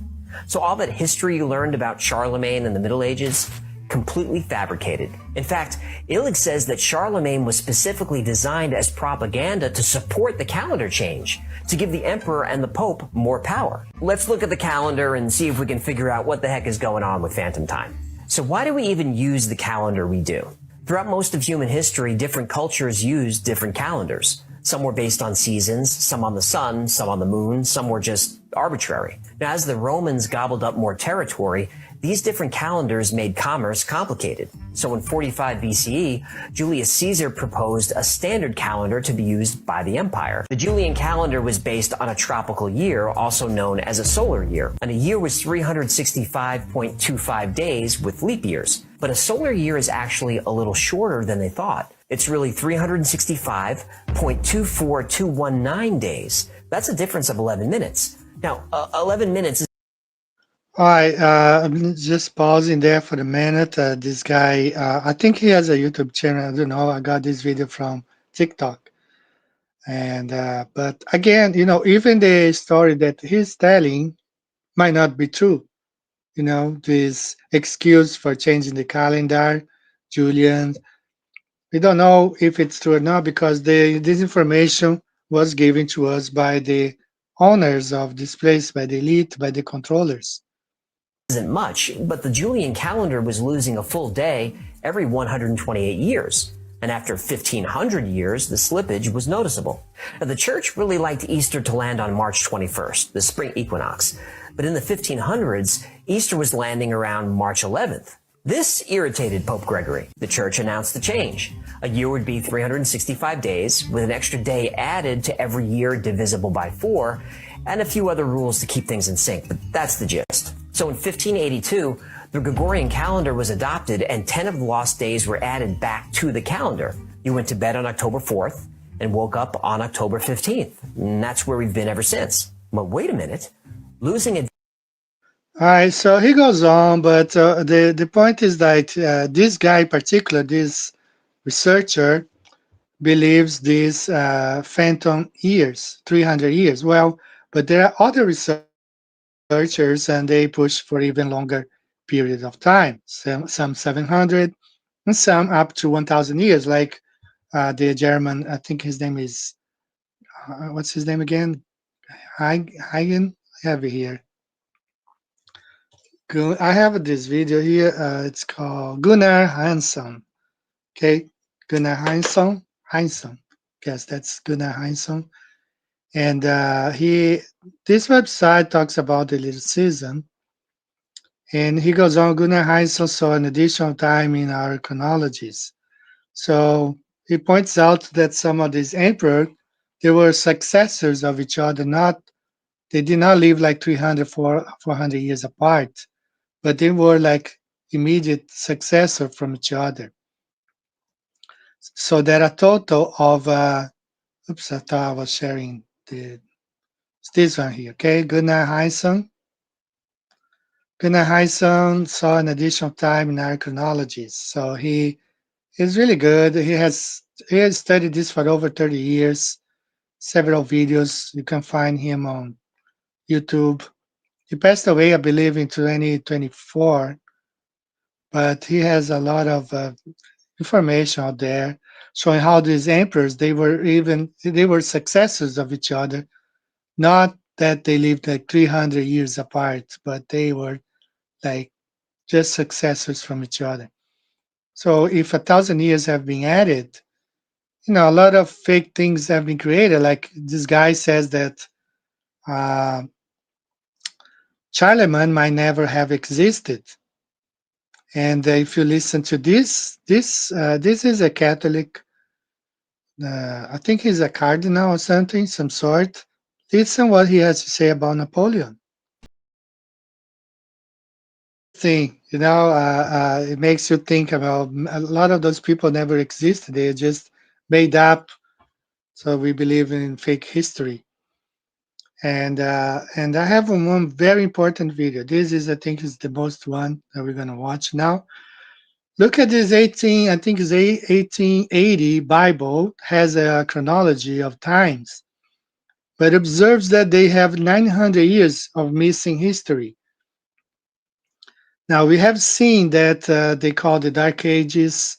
So all that history you learned about Charlemagne and the Middle Ages, completely fabricated. In fact, Illig says that Charlemagne was specifically designed as propaganda to support the calendar change, to give the emperor and the pope more power. Let's look at the calendar and see if we can figure out what the heck is going on with phantom time. So why do we even use the calendar we do? Throughout most of human history, different cultures used different calendars. Some were based on seasons, some on the sun, some on the moon, some were just arbitrary. Now, as the Romans gobbled up more territory, these different calendars made commerce complicated. So in 45 BCE, Julius Caesar proposed a standard calendar to be used by the empire. The Julian calendar was based on a tropical year, also known as a solar year. And a year was 365.25 days with leap years. But a solar year is actually a little shorter than they thought. It's really 365.24219 days. That's a difference of 11 minutes. Now, 11 minutes is... All right, I'm just pausing there for a minute. This guy, I think he has a YouTube channel. I don't know. I got this video from TikTok. And but again, even the story that he's telling might not be true. This excuse for changing the calendar, Julian. We don't know if it's true or not because this information was given to us by the owners of this place, by the elite, by the controllers. Isn't much, but the Julian calendar was losing a full day every 128 years. And after 1,500 years, the slippage was noticeable. Now, the church really liked Easter to land on March 21st, the spring equinox. But in the 1500s, Easter was landing around March 11th. This irritated Pope Gregory. The church announced the change. A year would be 365 days, with an extra day added to every year divisible by 4, and a few other rules to keep things in sync, but that's the gist. So in 1582, the Gregorian calendar was adopted and 10 of the lost days were added back to the calendar. You went to bed on October 4th and woke up on October 15th. And that's where we've been ever since. But wait a minute, losing a... All right, so he goes on, but the point is that this guy in particular, this researcher, believes these phantom years, 300 years. Well, but there are other researchers and they push for even longer period of time, some 700 and some up to 1,000 years, like the German, I think his name is, what's his name again? Hagen? I have it here. I have this video here. It's called Gunnar Hansson. Okay, Gunnar Hansson. Yes, that's Gunnar Hansson. And this website talks about the little season. And he goes on, Gunnar Hansson saw an additional time in our chronologies. So he points out that some of these emperors, they were successors of each other. They did not live like 300, 400 years apart, but they were like immediate successor from each other. So there are a total of, oops, I thought I was sharing it's this one here, okay? Gunnar Heisen. Gunnar Heisen saw an additional time in our chronologies. So he is really good. He has studied this for over 30 years, several videos. You can find him on YouTube. He passed away, I believe, in 2024, but he has a lot of information out there showing how these emperors, they were successors of each other, not that they lived like 300 years apart, but they were like just successors from each other. So if 1,000 years have been added, a lot of fake things have been created. Like this guy says that Charlemagne might never have existed. And if you listen to this is a Catholic. I think he's a cardinal or something, some sort. Listen what he has to say about Napoleon. It makes you think about a lot of those people never existed. They just made up. So we believe in fake history. And I have one very important video. This is, I think, is the most one that we're gonna watch now. Look at this 1880 Bible has a chronology of times, but observes that they have 900 years of missing history. Now we have seen that they call the Dark Ages,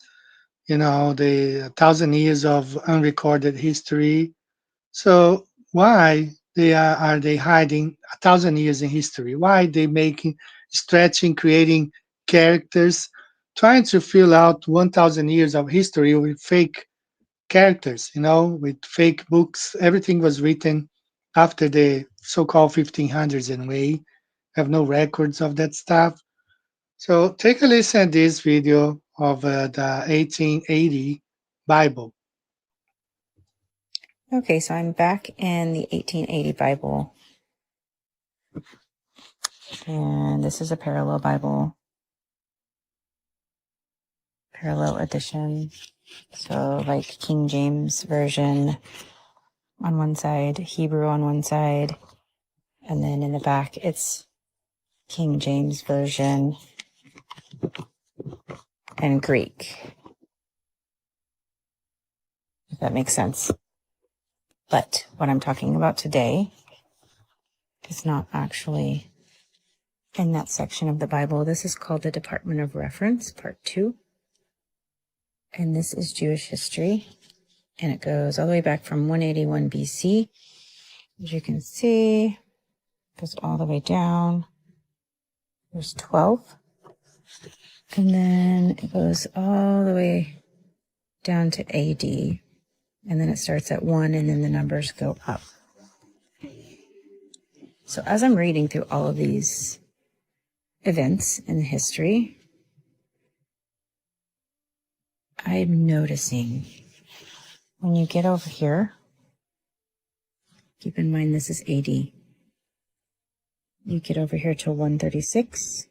the 1,000 years of unrecorded history. So why are they hiding 1,000 years in history? Why are they stretching, creating characters, trying to fill out 1,000 years of history with fake characters, with fake books? Everything was written after the so-called 1500s anyway. Have no records of that stuff. So take a listen at this video of the 1880 Bible. Okay, so I'm back in the 1880 Bible. And this is a parallel Bible. Parallel edition. So like King James Version on one side, Hebrew on one side, and then in the back it's King James Version and Greek. If that makes sense. But what I'm talking about today is not actually in that section of the Bible. This is called the Department of Reference, Part 2. And this is Jewish history. And it goes all the way back from 181 BC. As you can see, it goes all the way down. There's 12. And then it goes all the way down to AD. And then it starts at 1, and then the numbers go up. So as I'm reading through all of these events in history, I'm noticing when you get over here, keep in mind this is AD. You get over here to 136,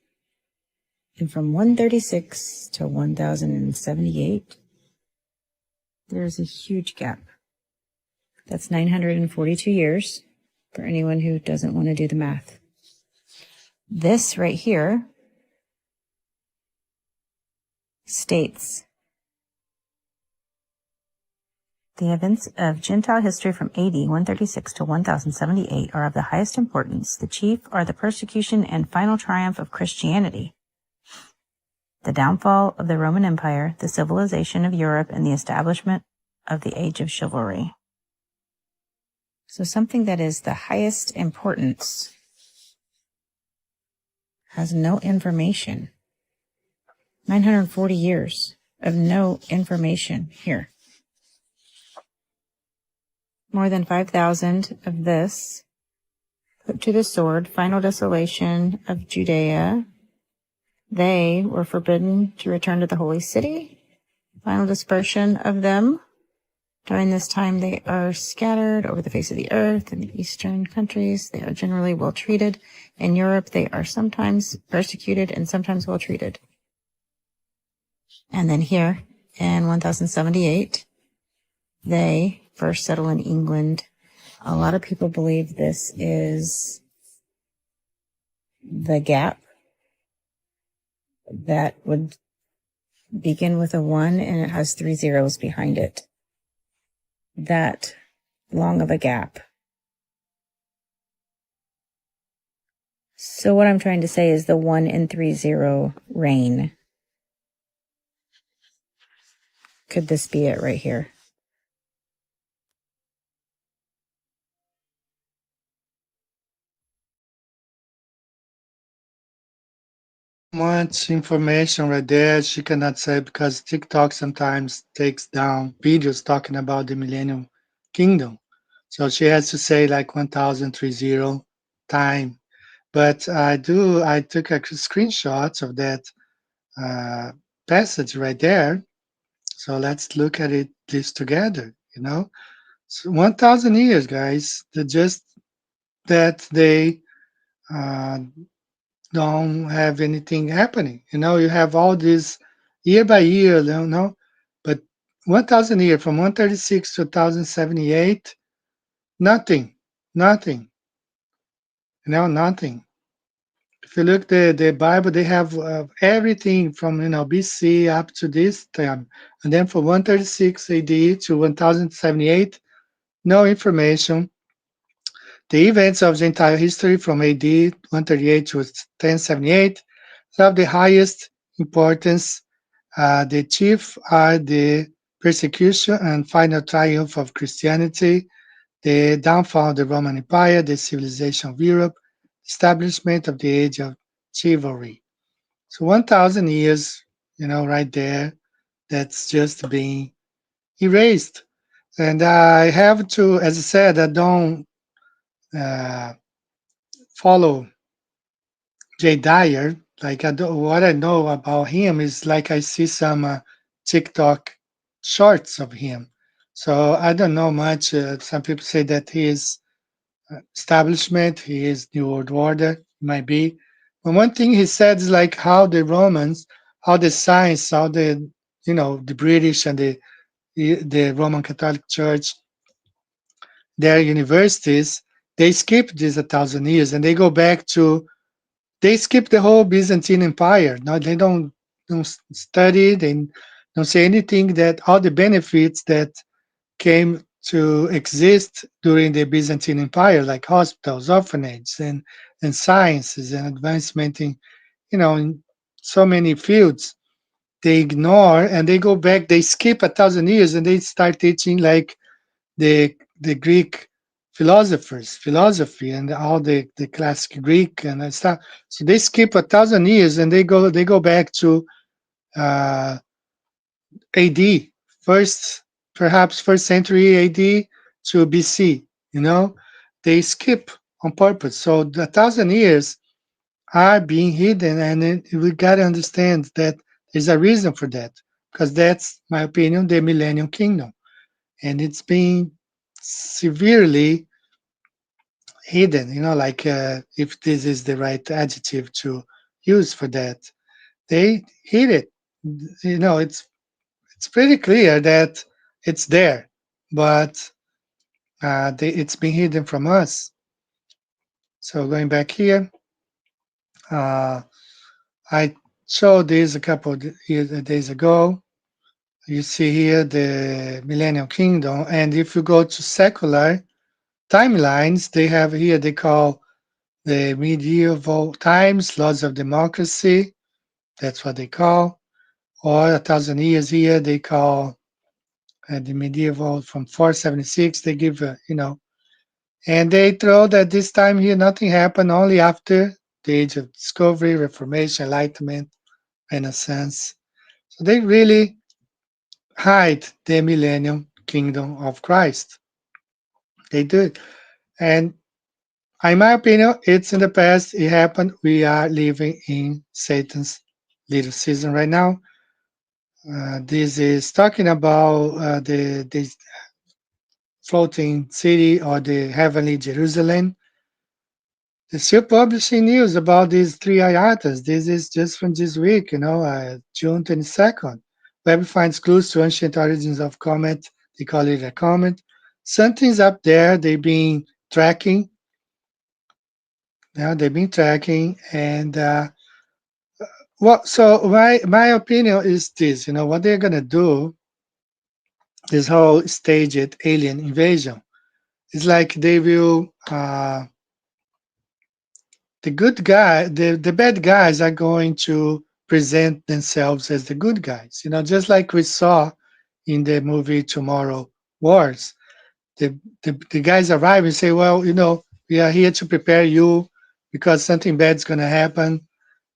and from 136 to 1078, there's a huge gap. That's 942 years for anyone who doesn't want to do the math. This right here states the events of Gentile history from AD 136 to 1078 are of the highest importance. The chief are the persecution and final triumph of Christianity, the downfall of the Roman Empire, the civilization of Europe, and the establishment of the age of chivalry. So something that is the highest importance has no information. 940 years of no information here. More than 5,000 of this put to the sword, final desolation of Judea. They were forbidden to return to the holy city. Final dispersion of them. During this time, they are scattered over the face of the earth. In the eastern countries, they are generally well treated. In Europe, they are sometimes persecuted and sometimes well treated. And then here and 1078. They first settled in England. A lot of people believe this is the gap that would begin with a 1 and it has 3 zeros behind it. That long of a gap. So what I'm trying to say is the 1 and 3 0 reign. Could this be it right here? Much information right there. She cannot say because TikTok sometimes takes down videos talking about the Millennium Kingdom. So she has to say like 1030 time. But I took a screenshots of that uh, passage right there. So let's look at it this together, So 1,000 years, guys. Just that they uh, don't have anything happening. You have all this year by year, but 1,000 years from 136 to 1,078, nothing, nothing, nothing. If you look the Bible, they have everything from BC up to this time, and then from 136 AD to 1078, no information. The events of the entire history from AD 138 to 1078 have the highest importance. The chief are the persecution and final triumph of Christianity, the downfall of the Roman Empire, the civilization of Europe, establishment of the age of chivalry. So 1,000 years, right there, that's just being erased. And I have to, as I said, I don't follow Jay Dyer. Like what I know about him is like I see some TikTok shorts of him. So I don't know much. Some people say that he is establishment, he is New World Order, might be. But one thing he said is like how the Romans, how the science, how the British and the Roman Catholic Church, their universities, they skip these 1,000 years and they go back to they skip the whole Byzantine Empire. No, they don't study. They don't say anything that all the benefits that came to exist during the Byzantine Empire, like hospitals, orphanages, and sciences and advancement in so many fields. They ignore and they go back. They skip 1,000 years and they start teaching like the Greek philosophers, philosophy, and all the classic Greek and stuff. So they skip 1,000 years and they go back to AD, first perhaps first century AD to BC. They skip on purpose. So the 1,000 years are being hidden, and we got to understand that there's a reason for that, because that's my opinion, the Millennium Kingdom, and it's being severely hidden, like if this is the right adjective to use for that. They hid it. It's pretty clear that it's there, but it's been hidden from us. So going back here, I showed this a couple of days ago. You see here the Millennium Kingdom, and if you go to secular timelines, they have here, they call the medieval times, laws of democracy, that's what they call, or 1,000 years here, they call the medieval from 476, they give, and they throw that this time here, nothing happened, only after the age of discovery, Reformation, Enlightenment, Renaissance. So they really hide the millennium kingdom of Christ. They do it. And in my opinion, it's in the past. It happened. We are living in Satan's little season right now. This is talking about the floating city or the heavenly Jerusalem. They're still publishing news about these three items. This is just from this week, June 22nd. Webb finds clues to ancient origins of comet. They call it a comet. Something's up there. They've been tracking. They've been tracking, and so my opinion is this. What they're gonna do, this whole staged alien invasion, is like they will. The bad guys are going to present themselves as the good guys. Just like we saw in the movie Tomorrow Wars. The guys arrive and say, well, we are here to prepare you because something bad's going to happen.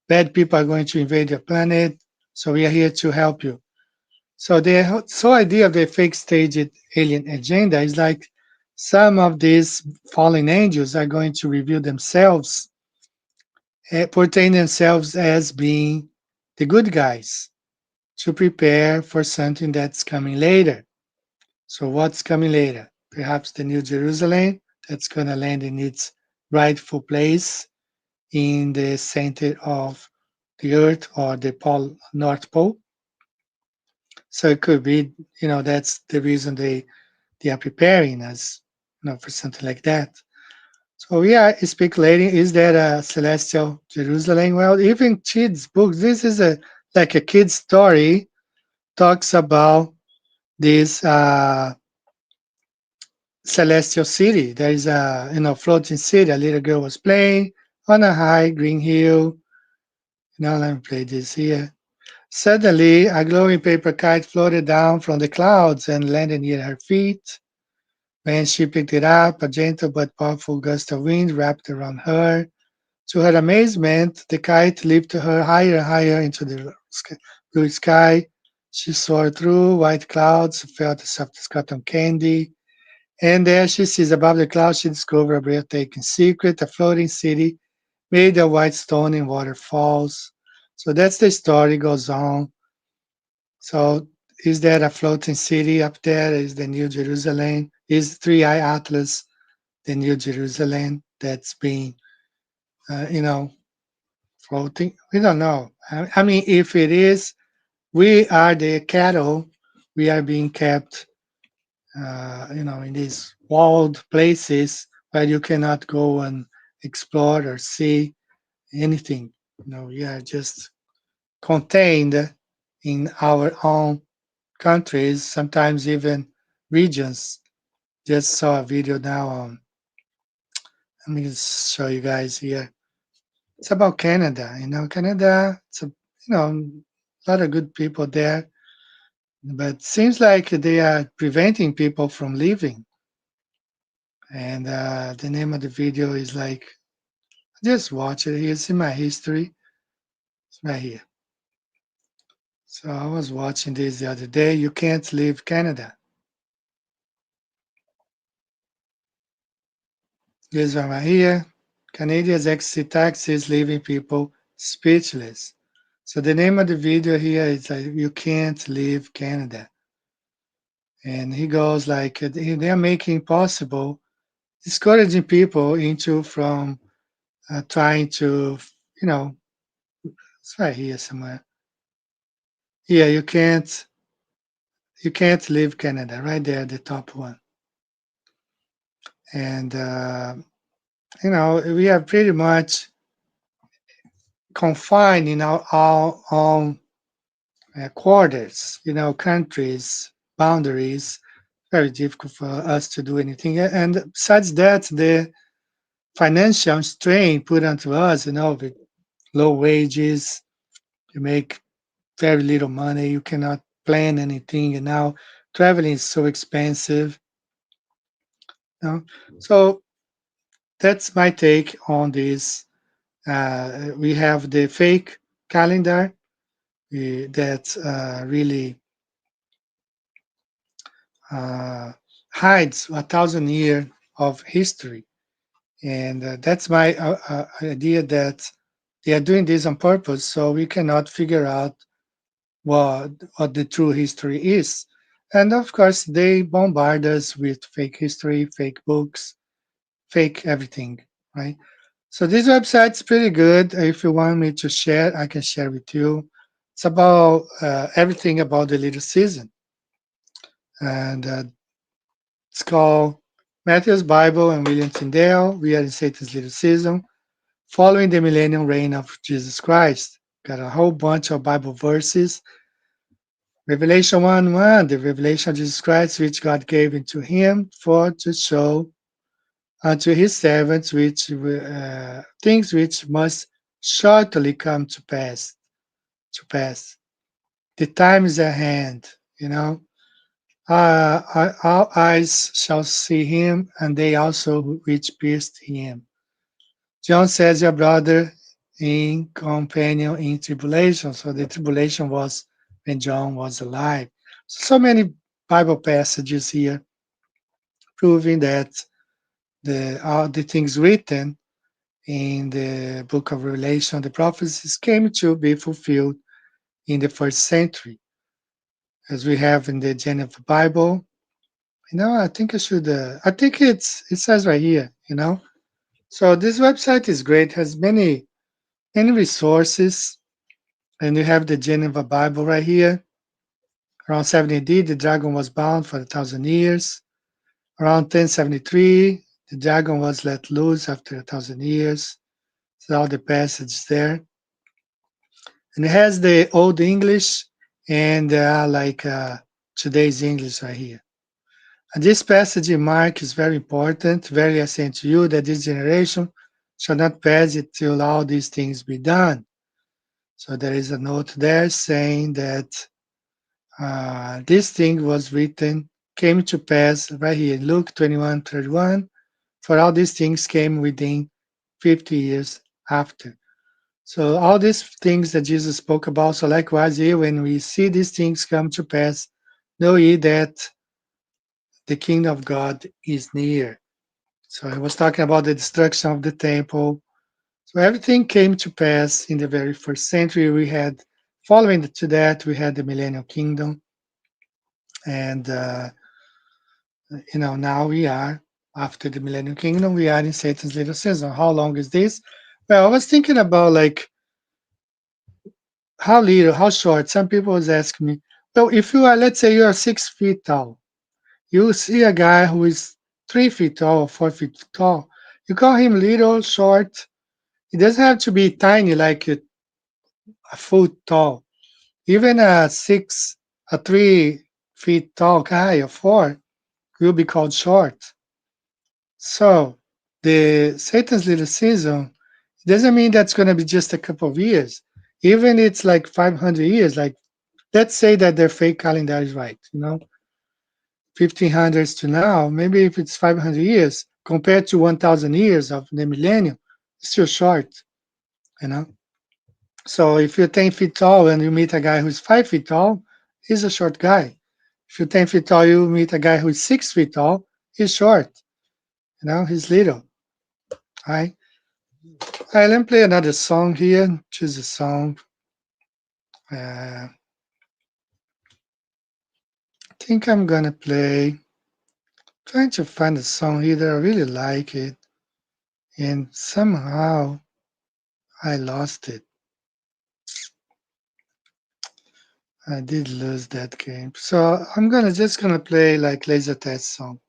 Bad people are going to invade your planet. So we are here to help you. So the whole idea of the fake staged alien agenda is like some of these fallen angels are going to reveal themselves, portraying themselves as being the good guys to prepare for something that's coming later. So what's coming later? Perhaps the New Jerusalem that's going to land in its rightful place in the center of the Earth or the North Pole. So it could be, that's the reason they are preparing us, for something like that. So we are speculating: is that a celestial Jerusalem? Well, even kids' books. This is like a kid's story. Talks about this celestial city. There is a floating city. A little girl was playing on a high green hill. Now let me play this here. Suddenly, a glowing paper kite floated down from the clouds and landed near her feet. When she picked it up, a gentle but powerful gust of wind wrapped around her. To her amazement, the kite lifted her higher and higher into the blue sky. She soared through white clouds, felt the softest cotton candy, and there she sees above the clouds she discovered a breathtaking secret, a floating city made of white stone and waterfalls. So that's the story, goes on. So is there a floating city up there? Is the New Jerusalem? Is Three Eye Atlas the New Jerusalem that's being, floating? We don't know. I mean, if it is, we are the cattle. We are being kept, in these walled places where you cannot go and explore or see anything. We are just contained in our own countries, sometimes even regions. Just saw a video now on. Let me just show you guys here. It's about Canada. Canada. It's a lot of good people there, but seems like they are preventing people from leaving. And the name of the video is like, just watch it. It's in my history. It's right here. So I was watching this the other day. You can't leave Canada. This one right here. Canadians exit taxes, leaving people speechless. So the name of the video here is like, you can't leave Canada. And he goes like, they are making possible, discouraging people from trying to, it's right here somewhere. Yeah, you can't leave Canada, right there, the top one. And we are pretty much confined in our own quarters, countries, boundaries. Very difficult for us to do anything. And besides that, the financial strain put onto us, with low wages, you make very little money, you cannot plan anything, and now traveling is so expensive. So that's my take on this. We have the fake calendar that really hides 1,000 years of history. And that's my idea, that they are doing this on purpose so we cannot figure out what the true history is. And of course, they bombard us with fake history, fake books, fake everything, right? So this website's pretty good. If you want me to share, I can share with you. It's about everything about the little season. And it's called Matthew's Bible and William Tyndale. We are in Satan's little season, following the millennial reign of Jesus Christ. Got a whole bunch of Bible verses. Revelation 1:1, the revelation of Jesus Christ, which God gave into him for to show unto his servants which things which must shortly come to pass. The time is at hand, Our eyes shall see him, and they also which pierced him. John says, your brother in companion in tribulation. So the tribulation was when John was alive. So many Bible passages here proving that all the things written in the book of Revelation, the prophecies came to be fulfilled in the 1st century, as we have in the Geneva Bible. I think I should. I think it says right here. So this website is great. Has many resources, and you have the Geneva Bible right here. Around 70 AD, the dragon was bound for 1,000 years. Around 1073, the dragon was let loose after 1,000 years. So all the passages there. And it has the Old English and today's English right here. And this passage in Mark is very important. Very I say unto you that this generation shall not pass it till all these things be done. So there is a note there saying that this thing was written, came to pass right here, Luke 21:31. For all these things came within 50 years after. So all these things that Jesus spoke about, so likewise here, when we see these things come to pass, know ye that the kingdom of God is near. So he was talking about the destruction of the temple. So everything came to pass in the very 1st century. We had, following to that, we had the millennial kingdom. And, now we are, after the millennial kingdom, we are in Satan's little season. How long is this? Well, I was thinking about how short. Some people was asking me, well, if you are, let's say you are 6 feet tall, you see a guy who is 3 feet tall or 4 feet tall, you call him little, short. He doesn't have to be tiny, like a foot tall. Even a 3 feet tall guy or 4 will be called short. So the Satan's little season doesn't mean that's going to be just a couple of years. Even it's like 500 years, like let's say that their fake calendar is right, 1500s to now, maybe if it's 500 years compared to 1000 years of the millennium, it's still short, So if you're 10 feet tall and you meet a guy who's 5 feet tall, he's a short guy. If you're 10 feet tall, you meet a guy who's 6 feet tall, he's short, he's little, right? All right, let me play another song here. Choose a song. I think I'm gonna play. Trying to find a song here that I really like it, and somehow I lost it. I did lose that game, so I'm just gonna play like Laser Test song.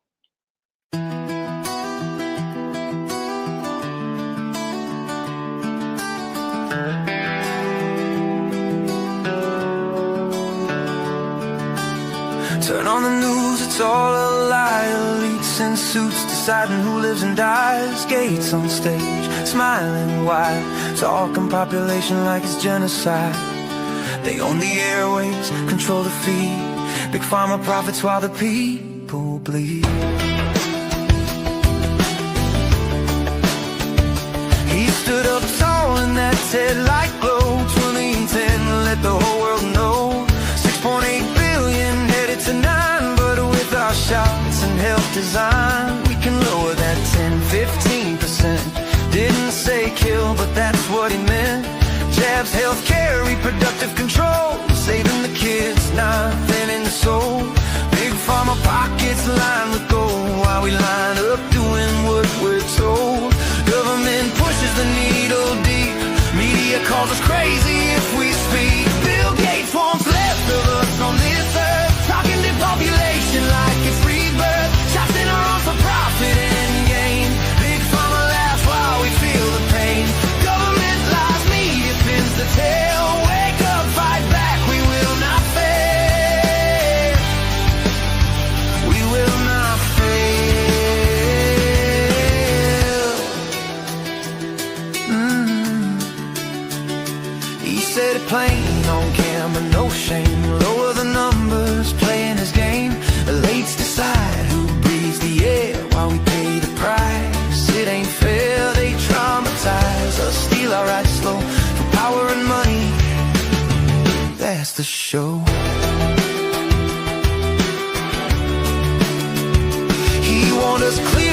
Turn on the news, it's all a lie. Elites in suits deciding who lives and dies. Gates on stage, smiling wide, talking population like it's genocide. They own the airwaves, control the feed. Big pharma profits while the people bleed. He stood up tall in that headlight glow. 2010, let the whole world know. 6.8 billion headed to 9, but with our shots and health design, we can lower that 10-15%. Didn't say kill, but that's what he meant. Jabs, healthcare, reproductive control, saving the kids, nothing in the soul. Big pharma pockets lined with gold, while we line up doing what we're told. Government pushes the needle deep, media calls us crazy if we speak. Bill Gates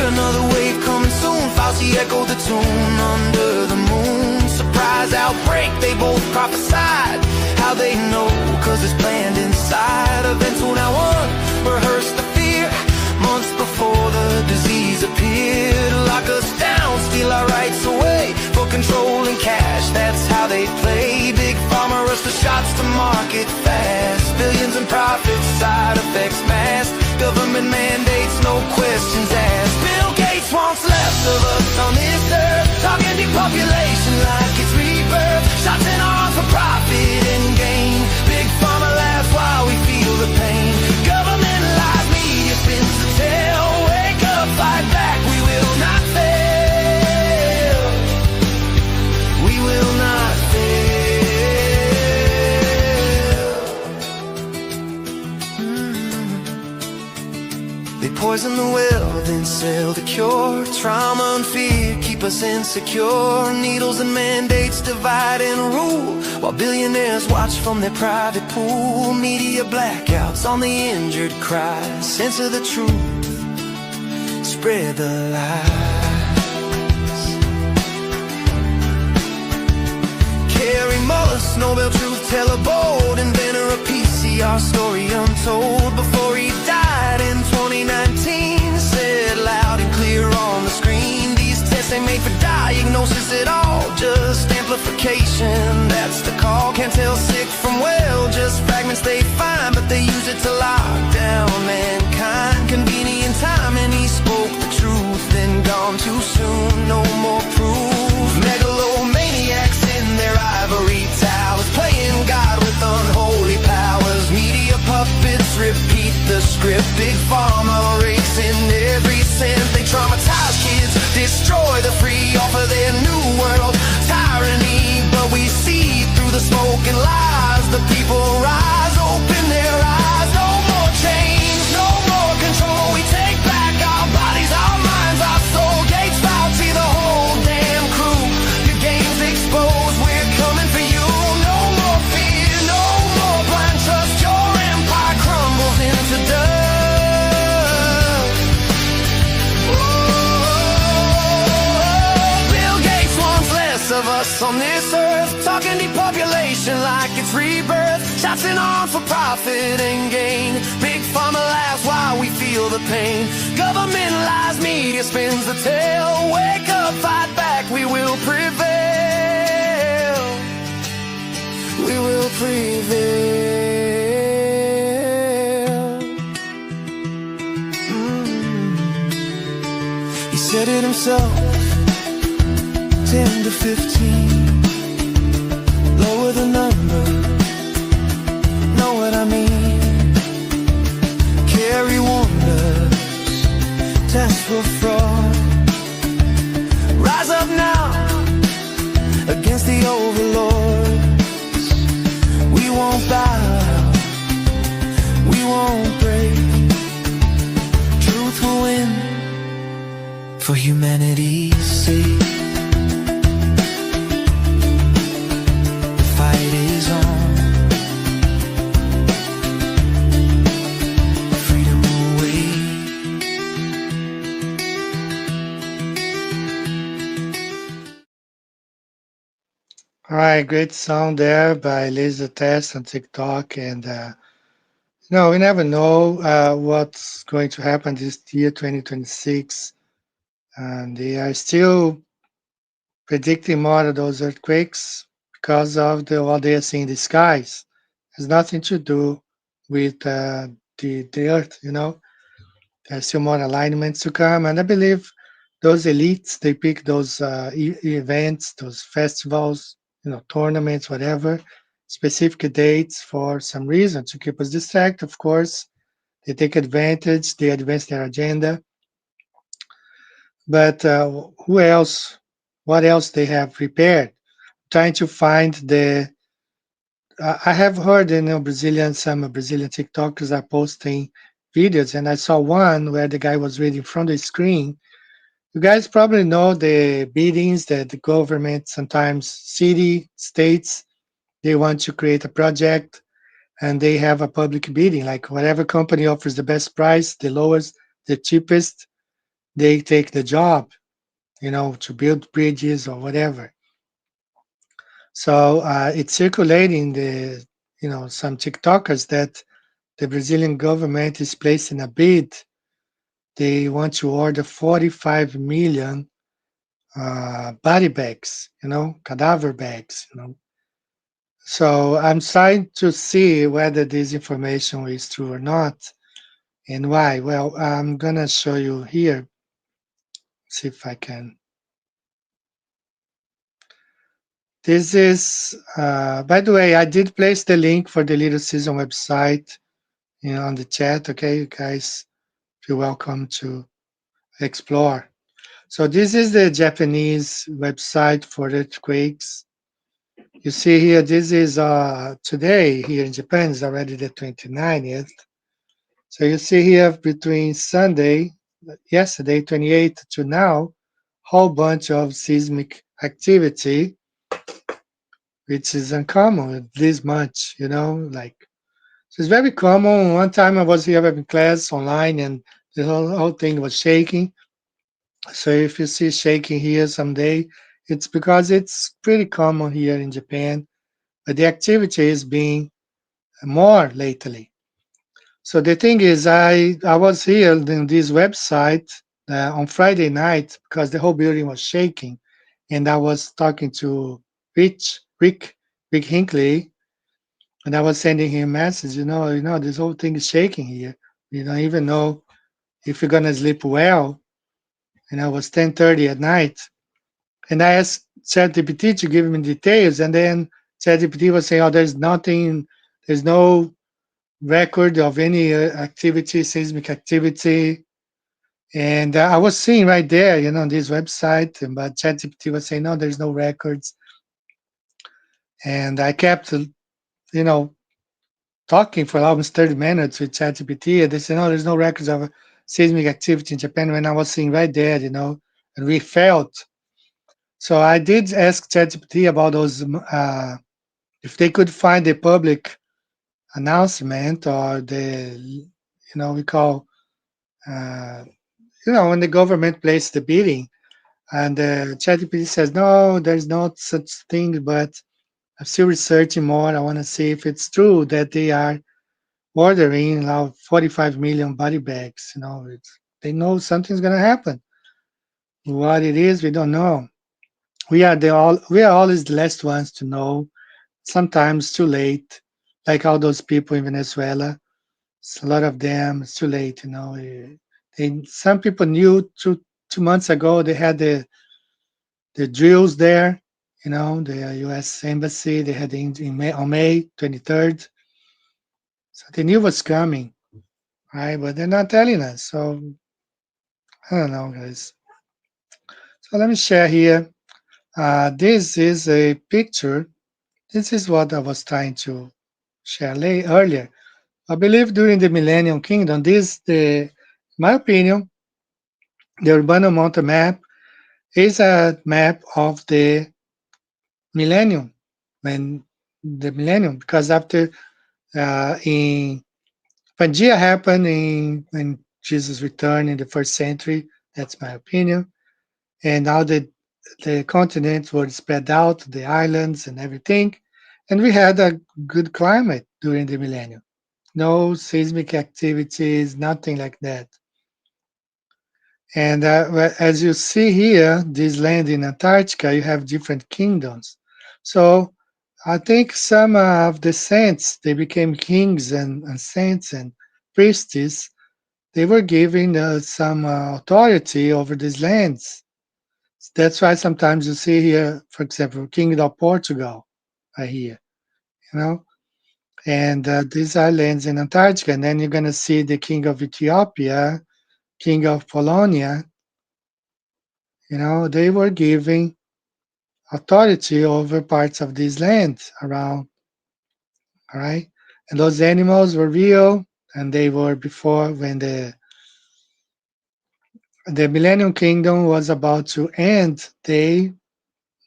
another wave coming soon. Fauci echoed the tune under the moon. Surprise outbreak, they both prophesied. How they know, cause it's planned inside. Events will now rehearse the fear. Months before the disease appeared. Lock us down, steal our rights away for control and cash, that's how they play. Big pharma rush the shots to market fast. Billions in profits, side effects masked. Government mandates, no questions asked. Bill Gates wants less of us on this earth. Talking depopulation like it's rebirth. Shots in arms for profit and gain. Big pharma laughs while we feel the pain. Government lies, media spins the tale. Wake up, fight back, we will not fail. We will not fail. They poison the well, then sell the cure. Trauma and fear keep us insecure. Needles and mandates divide and rule, while billionaires watch from their private pool. Media blackouts on the injured cry. Censor the truth, spread the lies. Carrie Mullis, Nobel truth teller, bold inventor of PCR story untold. Before he died in 2019, said loud and clear on the screen, these tests ain't made for diagnosis at all, just amplification, that's the call. Can't tell sick from well, just fragments they find, but they use it to lock down mankind. Convenient time, and he spoke the truth, then gone too soon, no more proof. Megalomaniacs in their ivory towers, playing God with unholy powers. Media puppets repeat the script. Big pharma rakes in every cent. They traumatize kids, destroy the free, offer their new world tyranny. But we see through the smoke and lies. The people rise, open their eyes. No more change, no more control. We take back our bodies, our minds, our soul. Gates, Fauci, the whole damn crew. Your game's exposed, we're coming for you. No more fear, no more blind trust. Your empire crumbles into dust. Bill Gates wants less of us on this earth. Talking depopulation like it's rebirth. Shots in arms for profit and gain. Big pharma laughs while we feel the pain. Government lies, media spins the tale. Wake up, fight back, we will prevail. We will prevail. He said it himself, 10 to 15. Lower the number, know what I mean. Carry wonders, test for fraud. Rise up now against the overlords. We won't bow, we won't break. Truth will win for humanity's sake. Fight is on. Freedom will wait. All right, great song there by Laser Test on TikTok. And, we never know what's going to happen this year, 2026. And they are still predicting more of those earthquakes because of what they are seeing in the skies. It has nothing to do with the earth, There's still more alignments to come. And I believe those elites, they pick those events, those festivals, tournaments, whatever, specific dates for some reason to keep us distracted. Of course, they take advantage, they advance their agenda. But who else? What else they have prepared? Trying to find the. I have heard, some Brazilian TikTokers are posting videos, and I saw one where the guy was reading from the screen. You guys probably know the biddings that the government, sometimes city, states, they want to create a project, and they have a public bidding, like whatever company offers the best price, the lowest, the cheapest, they take the job, to build bridges or whatever. So it's circulating some TikTokers that the Brazilian government is placing a bid. They want to order 45 million body bags, cadaver bags, So I'm trying to see whether this information is true or not and why. Well, I'm gonna show you here. See if I can. This is, by the way, I did place the link for the Little Season website, on the chat. Okay, you guys, you're welcome to explore. So this is the Japanese website for earthquakes. You see here, this is today here in Japan is already the 29th. So you see here between Sunday, yesterday, 28th to now, whole bunch of seismic activity, which is uncommon this much, like, so it's very common. One time I was here having class online and the whole thing was shaking. So if you see shaking here someday, it's because it's pretty common here in Japan, but the activity is being more lately. So the thing is, I was here in this website on Friday night because the whole building was shaking, and I was talking to Rick Hinckley, and I was sending him a message. This whole thing is shaking here. You don't even know if you're gonna sleep well. And it was 10:30 at night, and I asked ChatGPT to give me details, and then ChatGPT was saying, "Oh, there's nothing, there's no record of any activity, seismic activity." And I was seeing right there, on this website, but ChatGPT was saying, "No, there's no records." And I kept, talking for almost 30 minutes with ChatGPT, and they said, "No, there's no records of seismic activity in Japan." When I was seeing right there, and we felt. So I did ask ChatGPT about those, if they could find a public announcement or we call, when the government placed the bidding, and ChatGPT says, no, there's not such thing, but I'm still researching more. I want to see if it's true that they are ordering now 45 million body bags. They know something's going to happen. What it is, we don't know. We are always the last ones to know. Sometimes too late, like all those people in Venezuela. It's a lot of them. It's too late, some people knew 2 months ago. They had the drills there, the U.S. embassy. They had on May 23rd, so they knew what's coming, right? But they're not telling us. So I don't know, guys. So let me share here. This is a picture. This is what I was trying to share earlier. I believe during the Millennium Kingdom, my opinion, the Urbano Mountain map is a map of the Millennium, because after in Pangea happened when Jesus returned in the first century. That's my opinion. And now the continents were spread out, the islands and everything, and we had a good climate during the millennium. No seismic activities, nothing like that. And as you see here, this land in Antarctica, you have different kingdoms. So I think some of the saints, they became kings and saints and priestess. They were given some authority over these lands. That's why sometimes you see here, for example, King of Portugal, right here, and these are lands in Antarctica. And then you're going to see the King of Ethiopia, King of Polonia. They were giving authority over parts of these lands around, all right? And those animals were real, and they were before when the Millennium Kingdom was about to end, they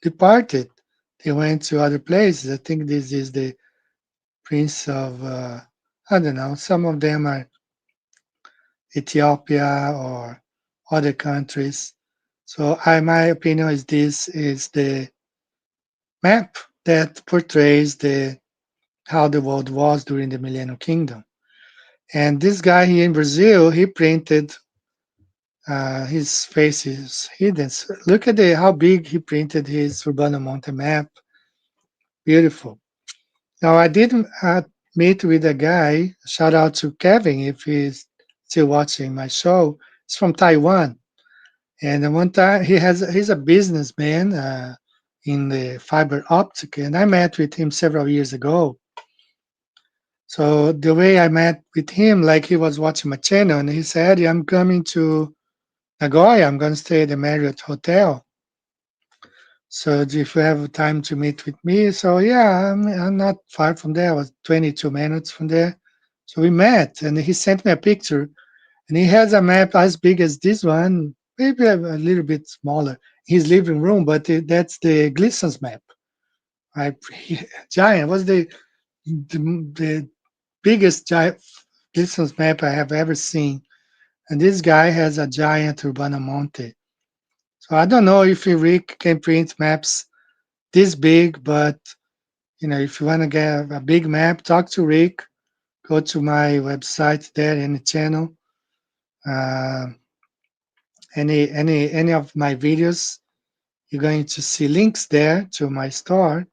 departed. They went to other places. I think this is the Prince of, I don't know, some of them are Ethiopia or other countries. So my opinion is this is the map that portrays how the world was during the Millennium Kingdom. And this guy here in Brazil, he printed his face is hidden. So look at how big he printed his Urbano Monte map. Beautiful. Now I did meet with a guy. Shout out to Kevin if he's still watching my show. He's from Taiwan, and one time he's a businessman in the fiber optic, and I met with him several years ago. So the way I met with him, like he was watching my channel, and he said, "Hey, I'm coming to Nagoya. I'm going to stay at the Marriott Hotel. So if you have time to meet with me," so yeah, I'm not far from there. I was 22 minutes from there. So we met, and he sent me a picture, and he has a map as big as this one, maybe a little bit smaller, his living room, but that's the Gleason's map. Right? Giant. Was the biggest giant Gleason's map I have ever seen. And this guy has a giant Urbana Monte. So I don't know if Rick can print maps this big, but if you want to get a big map, talk to Rick. Go to my website there in the channel. Any of my videos, you're going to see links there to my store.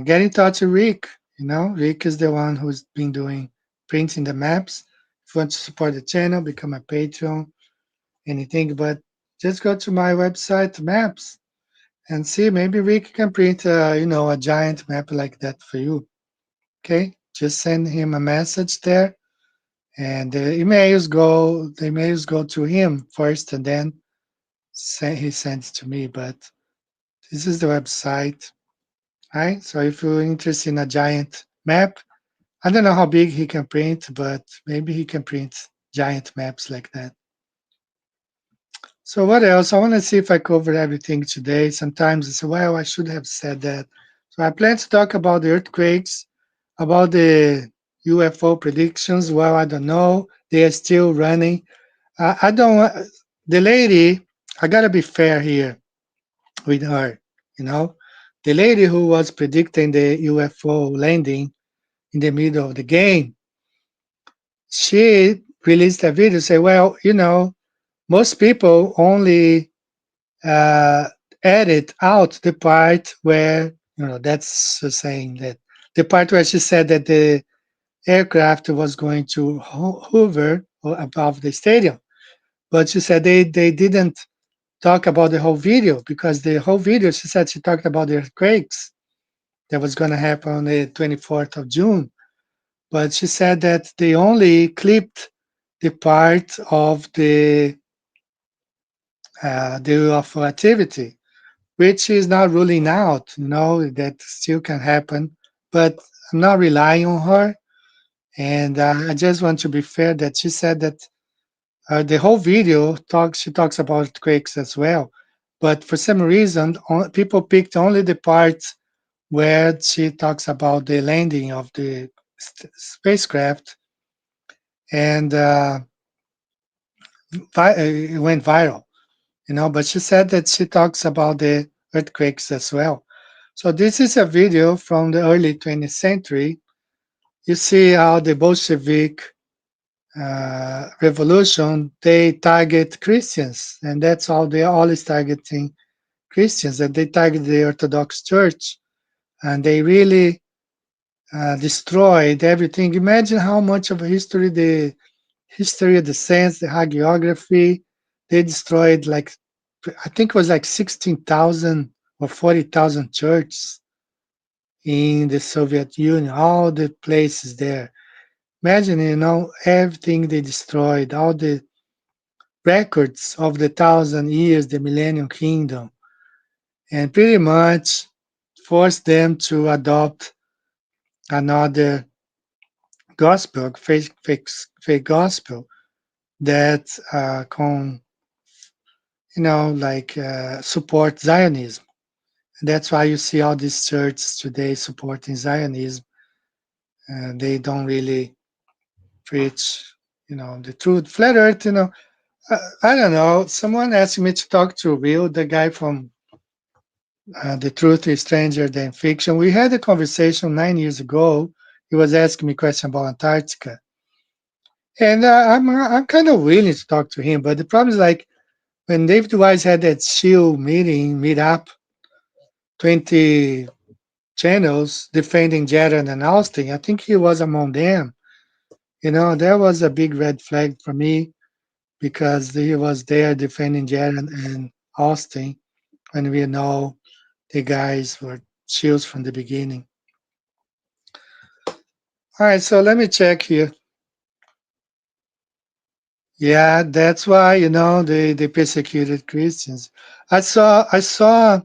Get in touch with Rick. Rick is the one who's been doing printing the maps. If you want to support the channel, become a patron, anything. But just go to my website, maps, and see. Maybe Rick can print, a giant map like that for you. Okay, just send him a message there, and the emails go to him first, and then he sends to me. But this is the website, right? So if you're interested in a giant map, I don't know how big he can print, but maybe he can print giant maps like that. So what else? I want to see if I covered everything today. Sometimes I say, well, I should have said that. So I plan to talk about the earthquakes, about the UFO predictions. Well, I don't know. They are still running. I don't want the lady. I gotta be fair here with her. The lady who was predicting the UFO landing in the middle of the game, she released a video say, well, most people only edit out the part where, that's saying that the part where she said that the aircraft was going to hover above the stadium. But she said they didn't talk about the whole video, because the whole video, she said she talked about the earthquakes that was going to happen on the 24th of June. But she said that they only clipped the part of the UFO activity, which is not ruling out, that still can happen. But I'm not relying on her. And I just want to be fair that she said that the whole video she talks about earthquakes as well. But for some reason, people picked only the part where she talks about the landing of the spacecraft, and it went viral, but she said that she talks about the earthquakes as well. So this is a video from the early 20th century. You see how the Bolshevik revolution, they target Christians, and that's how they are always targeting Christians, and they target the Orthodox Church, and they really destroyed everything. Imagine how much of a history of the saints, the hagiography, they destroyed, like, I think it was like 16,000 or 40,000 churches in the Soviet Union, all the places there. Imagine, everything they destroyed, all the records of the 1,000 years, the Millennium Kingdom, and pretty much forced them to adopt another gospel, fake gospel that support Zionism. And that's why you see all these churches today supporting Zionism. They don't really preach, the truth. Flat Earth, I don't know. Someone asked me to talk to Will, the guy from The Truth is Stranger Than Fiction. We had a conversation 9 years ago. He was asking me questions about Antarctica. And I'm kind of willing to talk to him. But the problem is like when David Wise had that SHIELD meet up, 20 channels defending Jared and Austin, I think he was among them. That was a big red flag for me because he was there defending Jared and Austin when we know the guys were shields from the beginning. All right, so let me check here. Yeah, that's why they persecuted Christians. I saw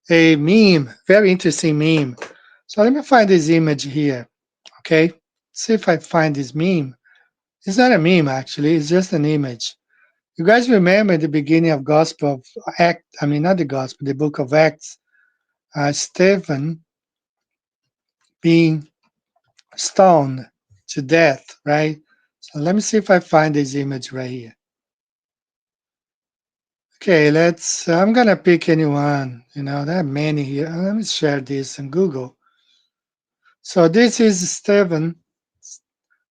a meme, very interesting meme. So let me find this image here. Okay, see if I find this meme. It's not a meme actually; it's just an image. You guys remember the beginning of Gospel of Act? I mean, not the Gospel, the Book of Acts. Stephen being stoned to death, right? So let me see if I find this image right here. Okay, I'm gonna pick anyone. There are many here. Let me share this in Google. So this is Stephen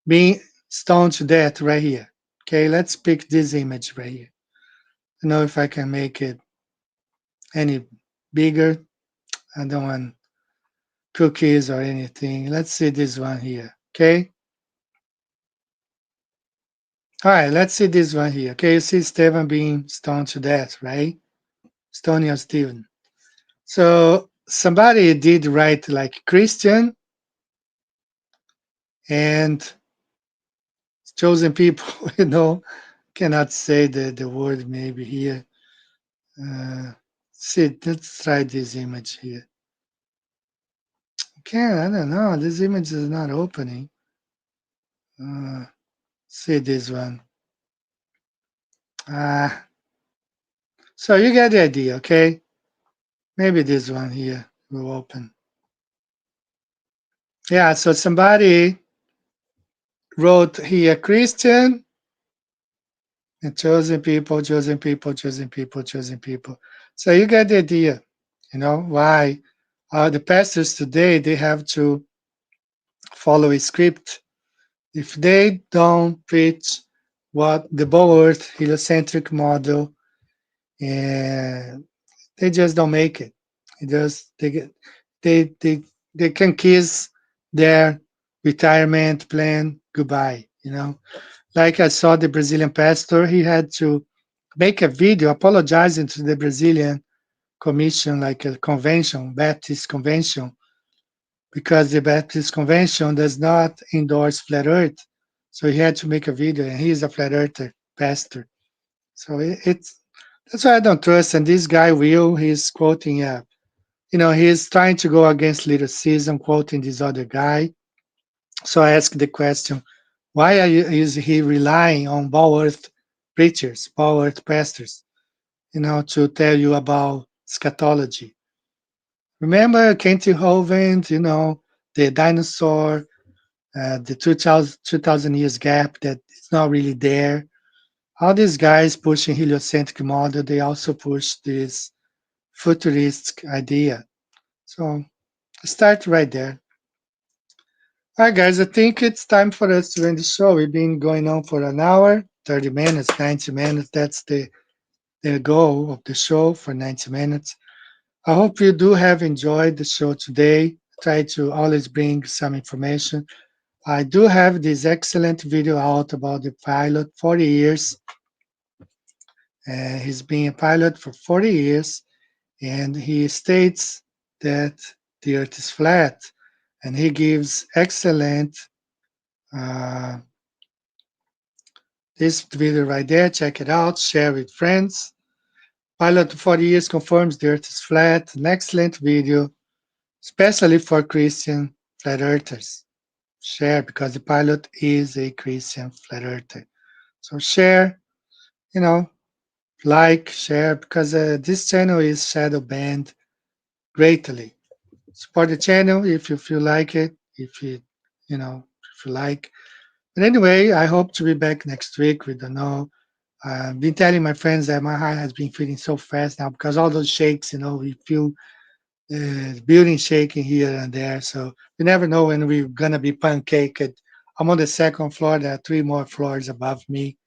being stoned to death right here. Okay, let's pick this image right here. I don't know if I can make it any bigger. I don't want cookies or anything. Let's see this one here. Okay. All right, let's see this one here. Okay, you see Stephen being stoned to death, right? Stoning of Stephen. So somebody did write like Christian and chosen people, cannot say the word maybe here. See, let's try this image here. I don't know. This image is not opening. See this one. So you get the idea, okay? Maybe this one here will open. Yeah, so somebody wrote here Christian and chosen people, chosen people, chosen people, chosen people. So you get the idea, why the pastors today, they have to follow a script. If they don't preach what the Boer heliocentric model, and they just don't make it. They can kiss their retirement plan goodbye. Like I saw the Brazilian pastor, he had to make a video apologizing to the Brazilian commission, like a convention, Baptist convention, because the Baptist convention does not endorse flat earth. So he had to make a video, and he's a flat earther pastor. So it's that's why I don't trust. And this guy Will, he's quoting he's trying to go against lyricism, quoting this other guy. So I asked the question, why is he relying on Ball Earth preachers, Ball Earth pastors, to tell you about scatology? Remember Kent Hovind, the dinosaur, the 2000 years gap that is not really there. All these guys pushing heliocentric model, they also push this futuristic idea. So start right there. All right, guys, I think it's time for us to end the show. We've been going on for an hour, 30 minutes, 90 minutes. That's the goal of the show, for 90 minutes. I hope you do have enjoyed the show today. Try to always bring some information. I do have this excellent video out about the pilot, 40 years. He's been a pilot for 40 years, and he states that the Earth is flat, and he gives excellent this video right there. Check it out. Share with friends. Pilot 40 years confirms the Earth is flat. An excellent video, especially for Christian flat earthers. Share, because the pilot is a Christian flat earther. So share, like, share, because this channel is shadow banned greatly. Support the channel if you feel like it, if you like. But anyway, I hope to be back next week. We don't know. I've been telling my friends that my heart has been feeling so fast now because all those shakes, we feel the building shaking here and there. So you never know when we're gonna be pancaked. I'm on the second floor. There are 3 more floors above me.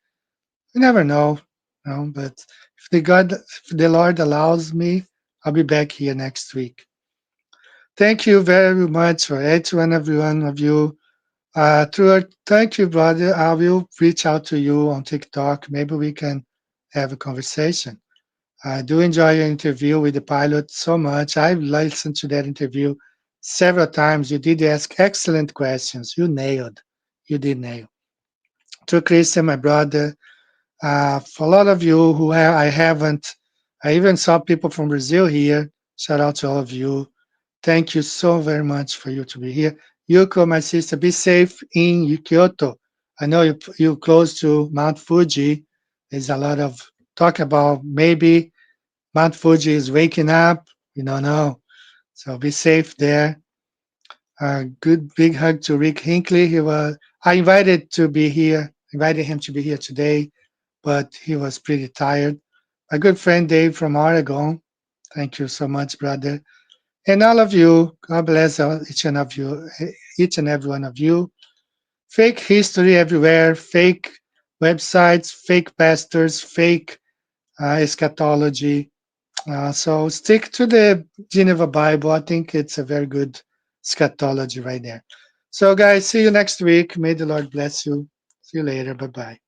You never know, but if the Lord allows me, I'll be back here next week. Thank you very much for each and every one of you. Thank you, brother. I will reach out to you on TikTok. Maybe we can have a conversation. I do enjoy your interview with the pilot so much. I've listened to that interview several times. You did ask excellent questions. You nailed. You did nail. To Christian, my brother, for a lot of you who I even saw people from Brazil here. Shout out to all of you. Thank you so very much for you to be here. Yuko, my sister, be safe in Kyoto. I know you're close to Mount Fuji. There's a lot of talk about maybe Mount Fuji is waking up. We don't know. So be safe there. A good big hug to Rick Hinckley. I invited him to be here today, but he was pretty tired. My good friend Dave from Oregon. Thank you so much, brother. And all of you, God bless each and every one of you. Fake history everywhere, fake websites, fake pastors, fake eschatology. So stick to the Geneva Bible. I think it's a very good eschatology right there. So guys, see you next week. May the Lord bless you. See you later. Bye-bye.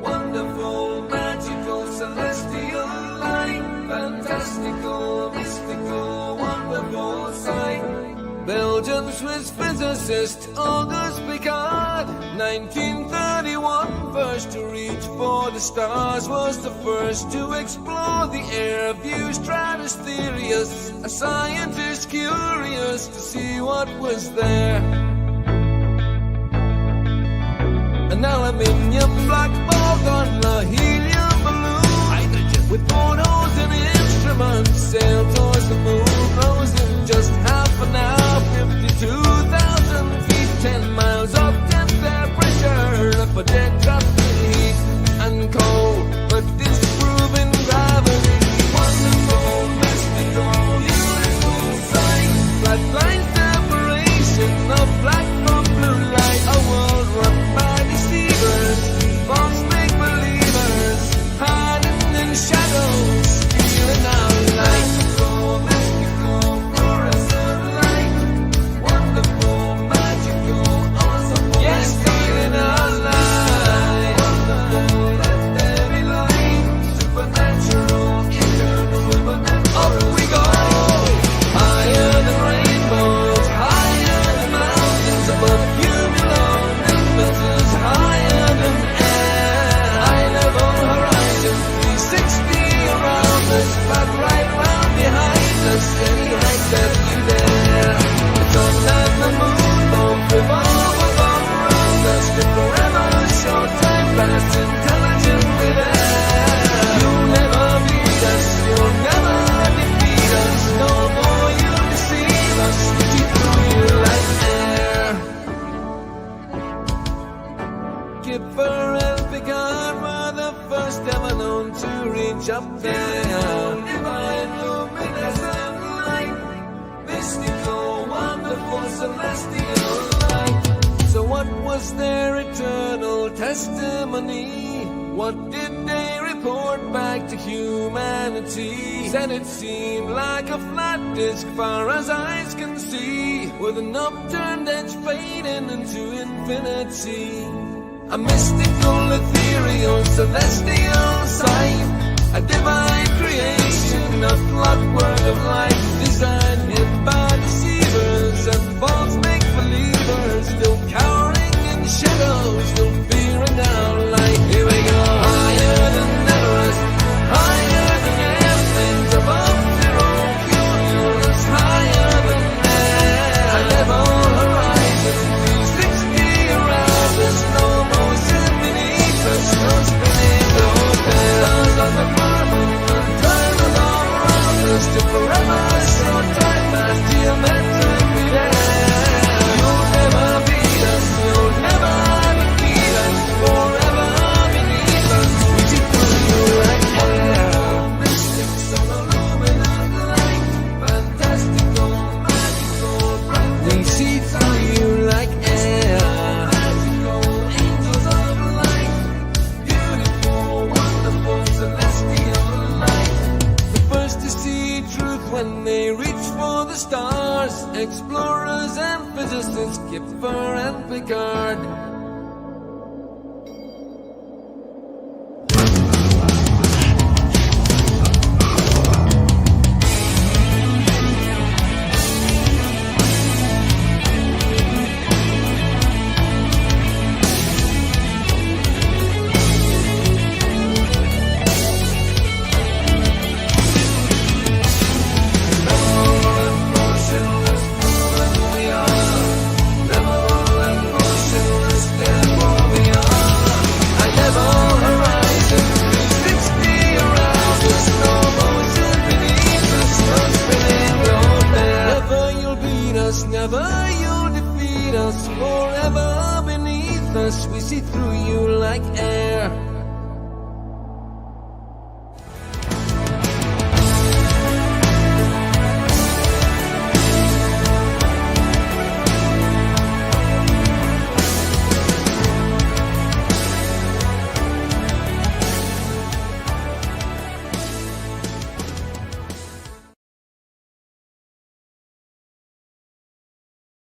Wonderful, magical, celestial light, fantastical, mystical, wonderful sight. Belgian Swiss physicist Auguste Piccard, 1931, first to reach for the stars, was the first to explore the air view stratospherius, a scientist curious to see what was there. An aluminium black ball on a helium balloon, hydrogen with portholes and instruments, sailed towards the moon, rose in just half an hour, 52,000 feet, 10 miles of temperature, up a dead drop in heat and cold, but disproving gravity. Wonderful, mystical, beautiful sight, flat line separation of black from blue light, a world run by deceivers, false make-believers, hiding in shadows, stealing our light. Mystical, fluorescent light, wonderful, magical, awesome, yes, stealing our light. Wonderful, let there be light, supernatural, eternal, up we go, higher than rainbows, higher than mountains, above cumulonimbus, higher than air, high level horizon, 360 around us, but right round behind us, any height that you dare. The sun and the moon both revolve above around us, to forever short time past intelligently there. You'll never beat us, you'll never defeat us, no more you deceive us, keep through you like air. Kipper and Picard were the first ever known to reach up there. Divine luminescent light, mystical, wonderful, celestial light. So what was their eternal testimony? What did they report back to humanity? Said it seemed like a flat disk far as eyes can see, with an upturned edge fading into infinity. A mystical, ethereal, celestial sight, a divine creation, a clockwork of light, designed hid by deceivers and false make-believers, still cowering in the shadows, still fearing our light. Here we go, higher than Everest, higher than airplanes, above zero cumulus, higher than air, a level horizon, 360 around us, no motion beneath us, no spinning, no stars on the firmament, turn along around us to forever. for the stars, explorers and physicists, Kipper and Picard. Never you'll defeat us, forever beneath us. We see through you like air.